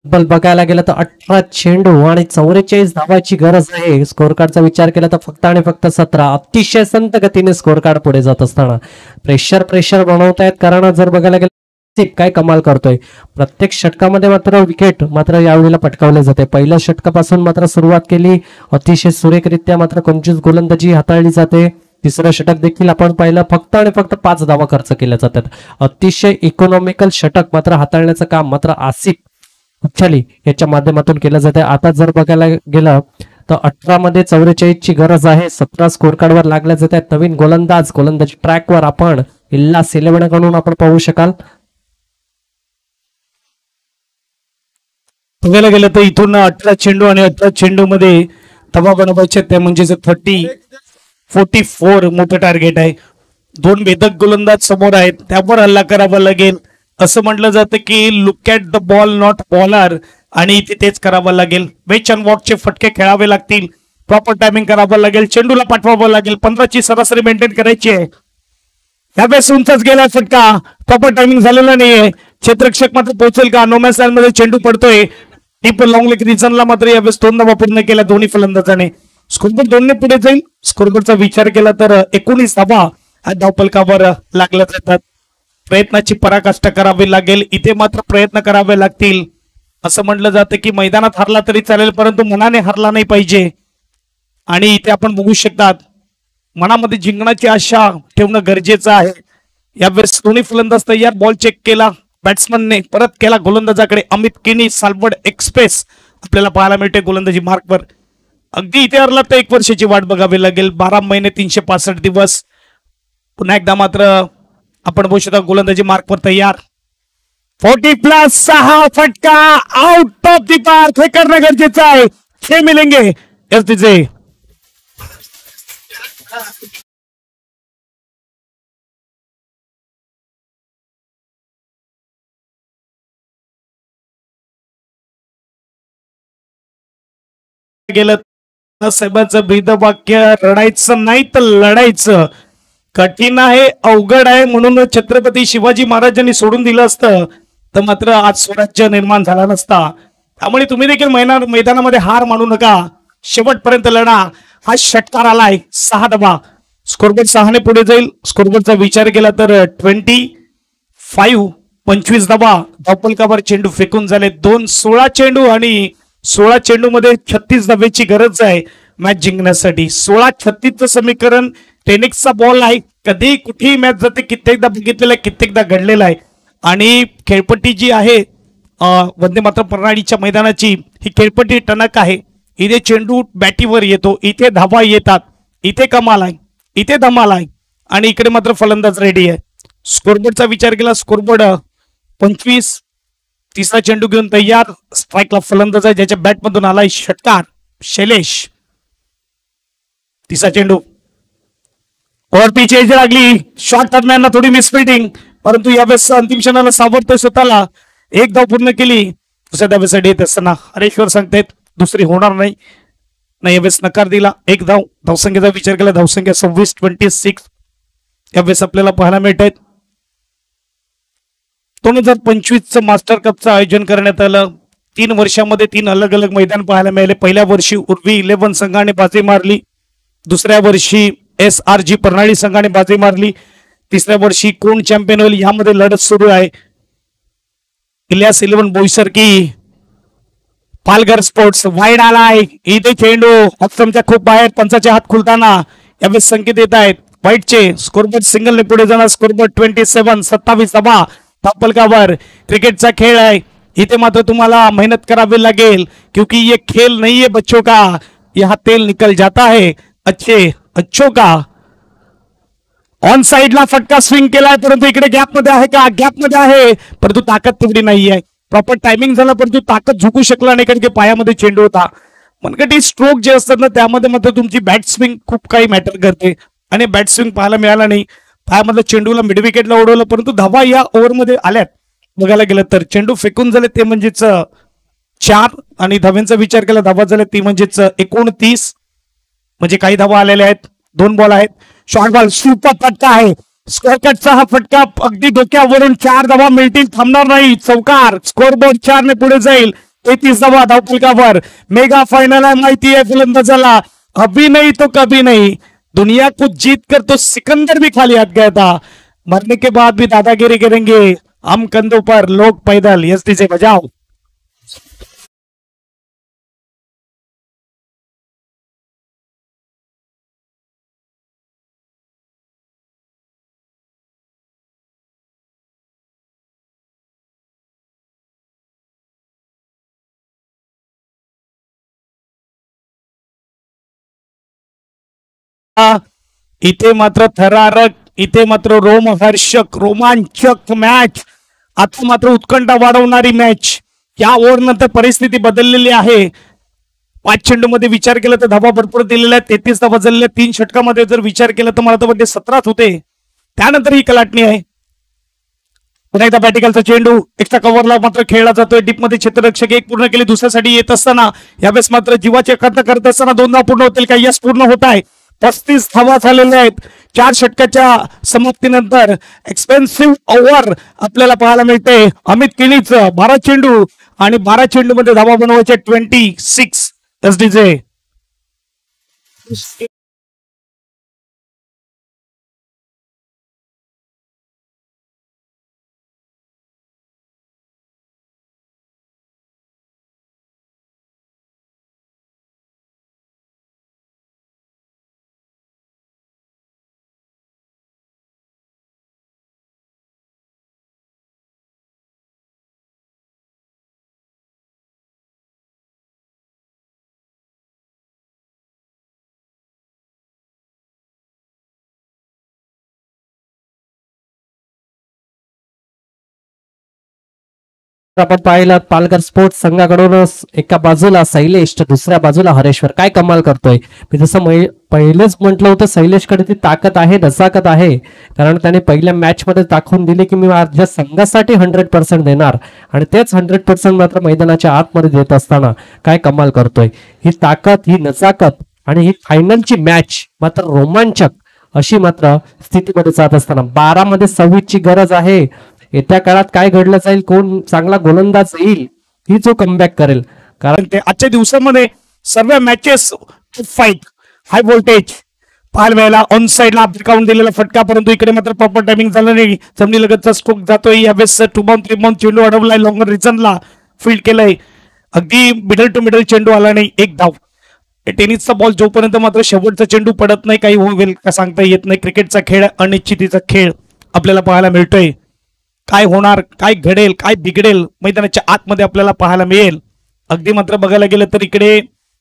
बघायला गेलं तर 18 चेंडू आणि 44 धावाची गरज आहे. स्कोर कार्डचा विचार केला तर फक्त आणि फक्त 17. अतिशय संत गतीने स्कोर कार्ड पुढे जात असताना प्रेशर बनवतायत. कारण जर बघायला गेलं काय कमाल करतोय, प्रत्येक षटकामध्ये मात्र विकेट मात्र यावेळेला पटकावले जाते. पहिल्या षटकापासून मात्र सुरुवात केली, अतिशय सुरेखरित्या मात्र कंजूस गोलंदाजी हाताळली जाते. तिसरं षटक देखील आपण पाहिलं, फक्त आणि फक्त 5 धावा खर्च केल्या जातात. अतिशय इकॉनॉमिकल षटक मात्र हाताळण्याचं काम मात्र आसिफ उच्छाली याच्या माध्यमातून केलं जाते. आता जर बघायला गेलं तर 18 मध्ये 44 ची गरज आहे. 17 स्कोर कार्डवर लागल्या जातात. नवीन गोलंदाजी ट्रॅकवर आपण इल्हास इलेव्हन कडून आपण पाहू शकाल. बघायला गेलं तर इथून 18 चेंडू आणि 18 चेंडू मध्ये धावा बनवायचे, त्या म्हणजे 44 मोठं टार्गेट आहे. 2 भेदक गोलंदाज समोर आहेत, त्यावर हल्ला करावा लागेल. असं म्हटलं जातं की look at the ball not bowler, आणि इथे तेच करावं लागेल. वेच अँड वॉकचे फटके खेळावे लागतील, प्रॉपर टायमिंग करावं लागेल, चेंडूला पाठवावं लागेल. 15 ची सरासरी मेंटेन करायची आहे. यावेळेस उंचच गेला फटका, प्रॉपर टायमिंग झालेला नाहीये. क्षेत्ररक्षक मात्र पोहोचेल का? नोमॅन्स लँड मध्ये चेंडू पडतोय. टीप लॉंग लेग रिजनला मात्र यावेळेस 2 धावा पूर्ण केल्या दोन्ही फलंदाजाने. स्कोरबोर्ड 2 ने पुढे जाईल. स्कोरबोर्डचा विचार केला तर 19 धावा धावफलकावर लागल्या जातात. प्रयत्नाची पराकाष्ठा करावी लागेल. इथे मात्र प्रयत्न करावे लागतील. असं म्हटलं जातं की मैदानात हरला तरी चालेल, परंतु मनाने हरला नाही पाहिजे. आणि इथे आपण बघू शकतात, मनामध्ये जिंकण्याची आशा ठेवणं गरजेचं आहे. यावेळेस दोन्ही फलंदाज तयार. बॉल चेक केला बॅट्समनने, परत केला गोलंदाजाकडे. अमित किनी सालवड एक्सप्रेस आपल्याला पाहायला मिळते गोलंदाजी मार्कवर. अगदी इथे हरला तर 1 वर्षाची वाट बघावी लागेल. 12 महिने 365 दिवस. पुन्हा एकदा मात्र आपण बघू शकता गोलंदाजी मार्कवर तयार. 40+ 6 फटका आउट ऑफ द पार्क. हे करणं गरजेचं आहे. 6 मिलेंगे एसडीचे. गेलं साहेबांचं ब्रीदवाक्य, रडायचं नाही तर लढायचं. कठीण आहे, अवघड आहे, म्हणून छत्रपती शिवाजी महाराजांनी सोडून दिलं असतं तर मात्र आज स्वराज्य निर्माण झाला नसता. त्यामुळे तुम्ही देखील मैदानामध्ये हार मानू नका, शेवटपर्यंत लढा. हा षटकार आलाय. 6 धावा. स्कोरबोर्ड 6 ने पुढे जाईल. स्कोरबोर्डचा विचार केला तर 25 धावा धावफलकावर चेंडू फेकून झाले. 16 चेंडू आणि 16 चेंडू मध्ये 36 धावेची गरज आहे मॅच जिंकण्यासाठी. 16-36चं समीकरण टेनिक्सचा बॉल आहे. कधी कुठेही मॅच जाते, कित्येकदा बघितलेलं आहे, कित्येकदा घडलेलं आहे. आणि खेळपट्टी जी आहे वंदे मातरम प्रणालीच्या मैदानाची, ही खेळपट्टी टणक आहे. इथे चेंडू बॅटीवर येतो, इथे धावा येतात, इथे कमाल आहे, इथे धमाल आहे, आणि इकडे मात्र फलंदाज रेडी आहे. स्कोरबोर्डचा विचार केला. स्कोरबोर्ड 25. तिसरा चेंडू घेऊन तयार. स्ट्राईकला फलंदाज आहे ज्याच्या बॅटमधून आलाय षटकार शैलेश. तिसरा चेंडू ओव्हर पिच एज लागली. शॉर्ट दरम्यान थोडी मिसफिल्डिंग, परंतु यावेळेस अंतिम क्षणाला सावरतोय स्वतःला. 1 धाव पूर्ण केली. दुसऱ्या धावेसाठी येत असताना हरेश्वर सांगतायत दुसरी होणार नाही. यावेळेस नकार दिला. 1 धाव. धावसंख्येचा विचार केला. धावसंख्या 26-26 यावेळेस आपल्याला पाहायला मिळत आहेत. 2025चं मास्टर कपचं आयोजन करण्यात आलं. 3 वर्षामध्ये 3 अलग अलग मैदान पाहायला मिळाले. पहिल्या वर्षी उर्वी 11 संघाने बाजी मारली. दुसऱ्या वर्षी SRG प्रणाली संघाने बाजी मारली. तिसऱ्या वर्षी कोण चॅम्पियन होईल यामध्ये लढत सुरू आहे. इल्हास इलेव्हन बोईसर की पालघर स्पोर्ट्स वाईड आलाय. इथे चेंडू अक्षमच्या खूप बाहेर, पंचाचे हात खुलताना यावेळेस संकेत येत आहेत वाईटचे. स्कोरबोर्ड सिंगलने पुढे जाणार. स्कोरबोर्ड 27 धावा धापलकावर. क्रिकेटचा खेळ आहे. इथे मात्र तुम्हाला मेहनत करावी लागेल, क्योंकि ये खेल नहीं है बच्चों का, यहाँ तेल निकल जाता है अच्छों का. ऑन साइडला फटका स्विंग केलाय, परंतु इकडे गॅप मध्ये आहे का? गॅप मध्ये आहे, परंतु ताकद तेवढी नाही आहे. प्रॉपर टायमिंग झाला, परंतु ताकद झुकू शकला नाही, कारण की पायामध्ये चेंडू होता. मनगटी स्ट्रोक जे असतात ना, त्यामध्ये मात्र तुमची बॅट स्विंग खूप काही मॅटर करते, आणि बॅट स्विंग पाहायला मिळाला नाही. पायामधलं चेंडूला मिड विकेटला उडवलं, परंतु धावा या ओव्हरमध्ये आल्यात. बघायला गेलं तर चेंडू फेकून झाले ते म्हणजेच 4, आणि धाव्यांचा विचार केला धावा झाल्या ती म्हणजेच 29, म्हणजे काही धावा आलेल्या आहेत. 2 बॉल आहेत. शॉर्ट बॉल सुपर फटका आहे. स्कोरकटचा हा फटका अगदी डोक्यावरून 4 धावा मिळतील, थांबणार नाही. चौकार. स्कोरबोर्ड 4 ने पुढे जाईल. 33 धावा धावफलकावर. मेगा फायनल आहे, माहिती आहे फलंदाजाला. अभी नहीं तो कभी नहीं, दुनिया को जीत कर तो सिकंदर भी खाली हाथ गया था, मरने के बाद भी दादागिरी करेंगे हम कंधों पर, लोग पैदल. एसटी से बजाओ. इथे मात्र थरारक, इथे मात्र रोमहर्षक, रोमांचक मॅच. आता मात्र उत्कंठा वाढवणारी मॅच. या ओव्हर नंतर परिस्थिती बदललेली आहे. 5 चेंडू मध्ये विचार केला तर धावा भरपूर दिलेल्या आहेत. 33 धावा झालेल्या. 3 षटकामध्ये जर विचार केला तर मला तर वाटते 17 होते. त्यानंतर ही कलाटणी आहे. पुन्हा एकदा बॅटिकलचा चेंडू एक्स्ट्रा कव्हरला मात्र खेळला जातोय. डीप मध्ये क्षेत्ररक्षक 1 पूर्ण केली. दुसऱ्यासाठी येत असताना यावेळेस मात्र जीवाचे खर्च करत असताना 2 धावा पूर्ण होतील का? यश पूर्ण होत आहे. 35 धावा झालेल्या आहेत 4 षटकाच्या समाप्तीनंतर. एक्सपेन्सिव्ह ओव्हर आपल्याला पाहायला मिळते. अमित केणीचं 12 चेंडू, आणि 12 चेंडू मध्ये धावा बनवायचे 26 एसडीचे. आपण पाहिलं पालघर स्पोर्ट्स संघाकडून एका बाजूला शैलेश तर दुसऱ्या बाजूला हरेश्वर. काय कमाल करतोय. मी जसं पहिलेच म्हटलं होतं, शैलेशकडे ती ताकद आहे, नजाकत आहे, कारण त्याने पहिल्या मॅच मध्ये दाखवून दिले की मी माझ्या संघासाठी 100% देणार, आणि तेच 100% मात्र मैदानाच्या आतमध्ये देत असताना काय कमाल करतोय. ही ताकद, ही नजाकत, आणि ही फायनलची मॅच मात्र रोमांचक अशी मात्र स्थितीमध्ये जात असताना 12 मध्ये 26 ची गरज आहे. येत्या काळात काय घडलं जाईल, कोण चांगला गोलंदाज येईल, ही जो कमबॅक करेल, कारण ते आजच्या दिवसामध्ये सर्व मॅचेस फाईट, हाय व्होल्टेज पाहायला मिळाला. ऑन साइडला अटकावून दिलेला फटका, परंतु इकडे मात्र प्रॉपर टायमिंग झालं नाही. जमिनी लगतचा स्ट्रोक जातोय. यावेळेस 2 बाउंड 3 बाउंड चेंडू अडवलाय. लॉंगर रिजनला फील्ड केलंय. अगदी मिडल टू मिडल चेंडू आला नाही. 1 धाव. टेनिसचा बॉल जोपर्यंत मात्र शेवटचा चेंडू पडत नाही, काही होईल का सांगता येत नाही. क्रिकेटचा खेळ अनिश्चितीचा खेळ आपल्याला पाहायला मिळतोय. काय होणार, काय घडेल, काय बिघडेल, मैदानाच्या आतमध्ये आपल्याला पाहायला मिळेल. अगदी मात्र बघायला गेलं तर इकडे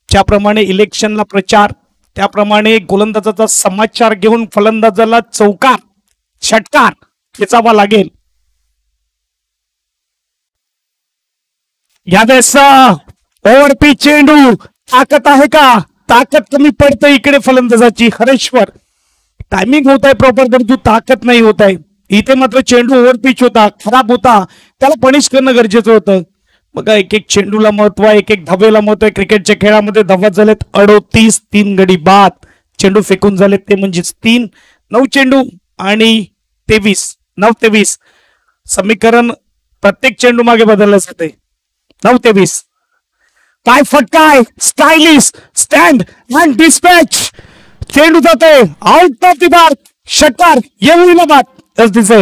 ज्याप्रमाणे इलेक्शनला प्रचार, त्याप्रमाणे गोलंदाजाचा समाचार घेऊन फलंदाजाला चौकार, षटकार खेचावा लागेल. यावेळेस ओव्हरपी चेंडू. ताकद आहे का? ताकद कमी पडते इकडे फलंदाजाची. हरेश्वर टायमिंग होत आहे प्रॉपर, परंतु ताकद नाही होत आहे. इथे मात्र चेंडू ओव्हर पिच होता, खराब होता, त्याला पनिश करणं गरजेचं होतं. बघा, एक एक चेंडूला महत्व आहे, एक एक धावेला महत्व आहे. क्रिकेटच्या खेळामध्ये धावा झालेत 38, 3 गडी बाद. चेंडू फेकून झालेत ते म्हणजेच 3. 9 चेंडू आणि 23, 9-23 समीकरण प्रत्येक चेंडू मागे बदललं जाते. 9-23. काय फटका आहे. Stylish stand and dispatch. चेंडू जाते आउट ऑफ द मार्क. षटकार येऊ बाद. दिसे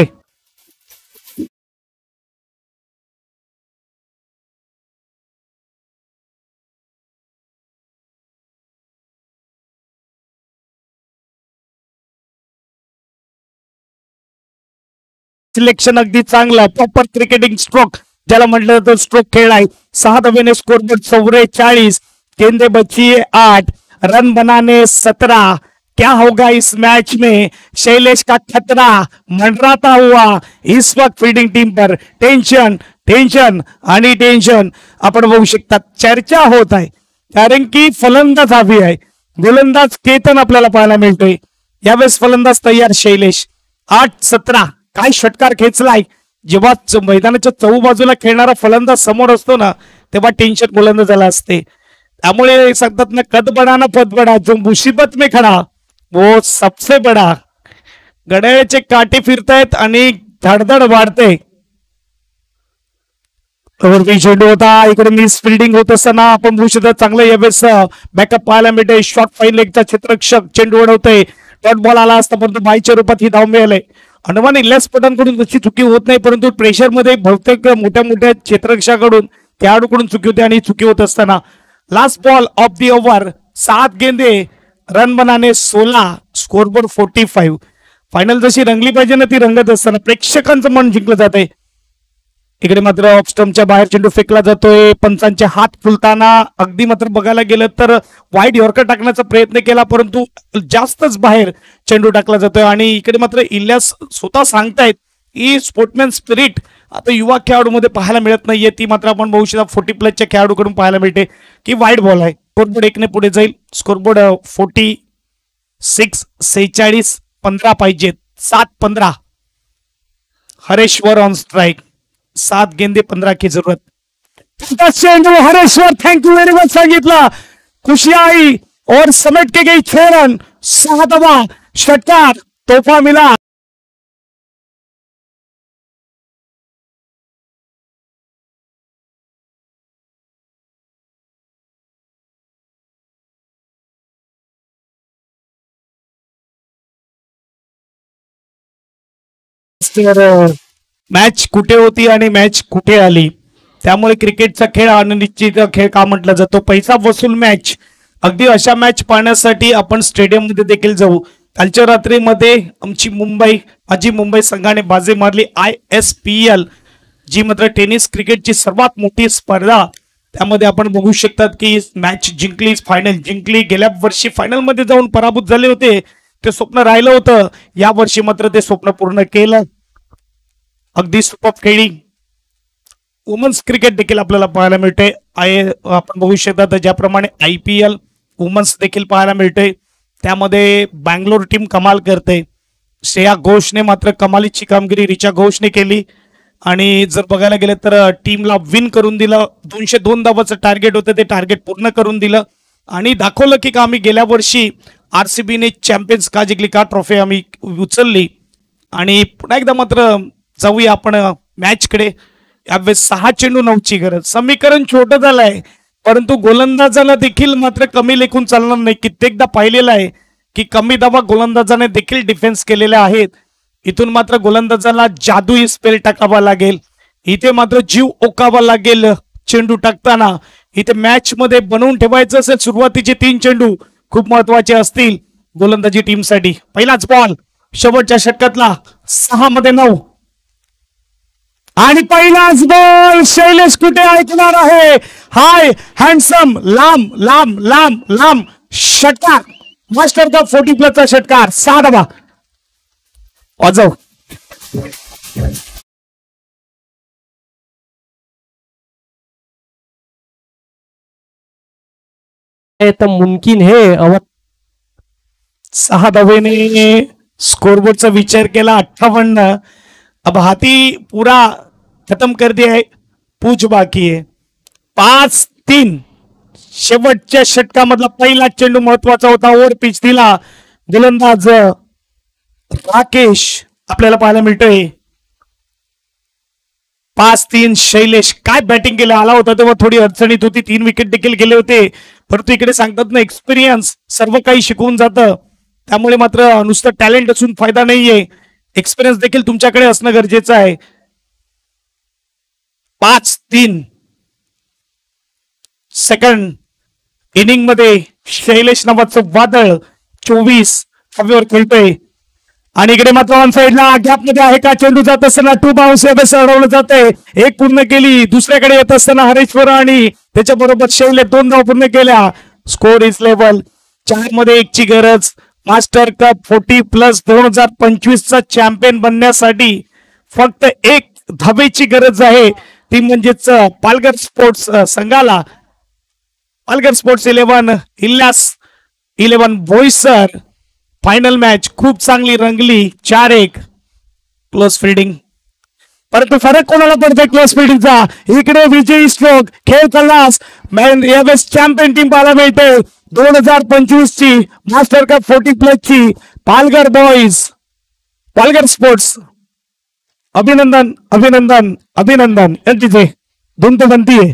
सिलेक्शन अगदी चांगलं, प्रॉपर क्रिकेटिंग स्ट्रोक ज्याला म्हटलं जातं स्ट्रोक खेळ आहे. 6 धाब्याने स्कोरबोर्ड 44, गेंदे बची 8, रन बनाने 17. क्या होगा इस मैच में, शैलेश का खतरा मंडराता हुआ इस वक्त फील्डिंग टीम पर. टेन्शन टेन्शन आणि टेन्शन आपण बघू शकता. चर्चा होत आहे कारण की फलंदाज हवी आहे, गोलंदाज केतन आपल्याला पाहायला मिळतोय. यावेळेस फलंदाज तयार शैलेश. 8-17 काय षटकार खेचलाय. जेव्हा मैदानाच्या चहूबाजूला खेळणारा फलंदाज समोर असतो ना तेव्हा टेन्शन गोलंदाजाला असते. त्यामुळे सांगतात ना, कद बडा ना पद बडा, जो मुसीबत में खडा वो सबसे बडा. घड्याळाचे काटे फिरतायत आणि धडधड वाढते. चेंडू होता, इकडे मिस फिल्डिंग होत असताना आपण बघू शकतो चांगलं यावेळेस बॅकअप पाहायला मिळते. शॉर्ट फाईन लेगचा क्षेत्ररक्षक चेंडू उडवतोय. डॉट बॉल आला असता परंतु बाईच्या रूपात ही धाव मिळाली. अनुमान इल्यास पठाणकडून तशी चुकी होत नाही, परंतु प्रेशर मध्ये बहुतेक मोठ्या मोठ्या क्षेत्ररक्षकाकडून खेळाडूकडून चुकी होते आणि चुकी होत असताना last ball of the over. 7 गेंदे, रन बनाने 16, स्कोरबोर्ड 45. फायनल जशी रंगली पाहिजे ना ती रंगत असताना प्रेक्षकांचं मन जिंकलं जाते. इकडे मात्र ऑफ स्टंपच्या बाहेर चेंडू फेकला जातोय. पंचांचे हात फुलताना अगदी मात्र बघायला गेलं तर वाईड यॉर्कर टाकण्याचा प्रयत्न केला परंतु जास्तच बाहेर चेंडू टाकला जातोय. आणि इकडे मात्र इल्यास स्वतः सांगतायत की स्पोर्टमॅन स्पिरिट आता युवा खेळाडूमध्ये पाहायला मिळत नाहीये. ती मात्र आपण बघू शकता 40+ खेळाडूकडून पाहायला मिळते की वाईड बॉल आहे. स्कोरबोर्ड 1 ने पुढे जाईल. स्कोरबोर्ड 46, 46, 15 पाहिजेत. 7-15. Hareshwar on strike. 7 गेंदे 15 की जरूरत. चेंडू Hareshwar thank you very much सांगितलं. खुशी आई और समेट के गई 6 रन. 6 दबा षटकार तोहफा मिला. मॅच कुठे होती आणि मॅच कुठे आली, त्यामुळे क्रिकेटचा खेळ अनिश्चित खेळ का म्हटला जातो. पैसा वसूल मॅच. अगदी अशा मॅच पाहण्यासाठी आपण स्टेडियम मध्ये देखील जाऊ. कालच्या रात्रीमध्ये आमची मुंबई संघाने बाजी मारली ISPL, जी मात्र टेनिस क्रिकेटची सर्वात मोठी स्पर्धा. त्यामध्ये आपण बघू शकतात की मॅच जिंकली, फायनल जिंकली. गेल्या वर्षी फायनल मध्ये जाऊन पराभूत झाले होते, ते स्वप्न राहिलं होतं. या वर्षी मात्र ते स्वप्न पूर्ण केलं. अगदी सुपर खेळी. वुमन्स क्रिकेट देखील आपल्याला पाहायला मिळते. आपण बघू शकता ज्याप्रमाणे IPL वुमन्स देखील पाहायला मिळते. त्यामध्ये बँगलोर टीम कमाल करते. श्रेया घोषने मात्र कमालीची कामगिरी रिचा घोषने केली आणि जर बघायला गेलं तर टीमला विन करून दिलं. 202 धावाचं टार्गेट होतं, ते टार्गेट पूर्ण करून दिलं आणि दाखवलं की आम्ही गेल्या वर्षी RCBने चॅम्पियन्स का जिंकली, का ट्रॉफी आम्ही उचलली. आणि पुन्हा एकदा मात्र जाऊया आपण मॅचकडे. यावेळेस 6 चेंडू 9ची गरज. समीकरण छोटं झालंय परंतु गोलंदाजाला देखील मात्र कमी लेखून चालणार नाही. कित्येकदा पाहिलेलं आहे की कमी धावा गोलंदाजाने देखील डिफेन्स केलेले आहेत. इथून मात्र गोलंदाजाला जादुई स्पेल टाकावा लागेल. इथे मात्र जीव ओकावा लागेल चेंडू टाकताना. इथे मॅच मध्ये बनवून ठेवायचं असेल. सुरुवातीचे 3 चेंडू खूप महत्वाचे असतील गोलंदाजी टीमसाठी. पहिलाच बॉल शेवटच्या षटकातला 6 मध्ये 9 आणि पहिलाच बॉल. शैलेश कुठे ऐकणार आहे. हाय हँडसम लांब लांब लांब लांब षटकार. मास्टर का 40+ षटकार. 6 धावा. वाजव. तो मुमकिन है. 6 धावेने स्कोरबोर्डचा विचार केला 58. अब हाथी पूरा खत्म कर दिया है, पूछ बाकी है. 5-3. शेवटच्या षटकामधला पहिला चेंडू महत्वाचा होता. ओव्हर पिच दिला. गोलंदाज राकेश आपल्याला पाहायला मिळतोय. 5-3. शैलेश काय बॅटिंग केलं. आला होता तेव्हा थोडी अडचणीत होती. 3 विकेट देखील गेले होते, परंतु इकडे सांगतात ना एक्सपिरियन्स सर्व काही शिकवून जातं. त्यामुळे मात्र नुसतं टॅलेंट असून फायदा नाहीये, एक्सपिरियन्स देखील तुमच्याकडे असणं गरजेचं आहे. 5-3. सेकंड इनिंग मध्ये शैलेश नावाचं वादळ 24 हवेवर खेळतोय. आणि इकडे मात्र ऑन साईडला गॅप मध्ये आहे का चेंडू जात असताना टू बाउन्स अडवलं जाते. एक पूर्ण केली. दुसऱ्याकडे येत असताना हरेश्वर आणि त्याच्याबरोबर शैले 2 धावा पूर्ण केल्या. Score is level. 4 मध्ये 1 ची गरज. मास्टर कप 40+ 2025 चा चॅम्पियन बनण्यासाठी फक्त 1 धावेची गरज आहे. ती म्हणजेच पालघर स्पोर्ट्स संघाला. Palghar sports 11 Ilhas 11 Boisar. Final match खूप चांगली रंगली. 4-1 क्लोज फिल्डिंग. परंतु फरक कोणाला पडतोय क्लोज फिल्डिंगचा. इकडे विजयी स्ट्रोक खेळ खल्लास यावेळेस चॅम्पियन टीम पाहायला मिळते. 2025 ची मास्टर कप 40+ ची पालघर बॉईज. पालघर स्पोर्ट्स अभिनंदन अभिनंदन अभिनंदन. यांची धुंद बनती आहे.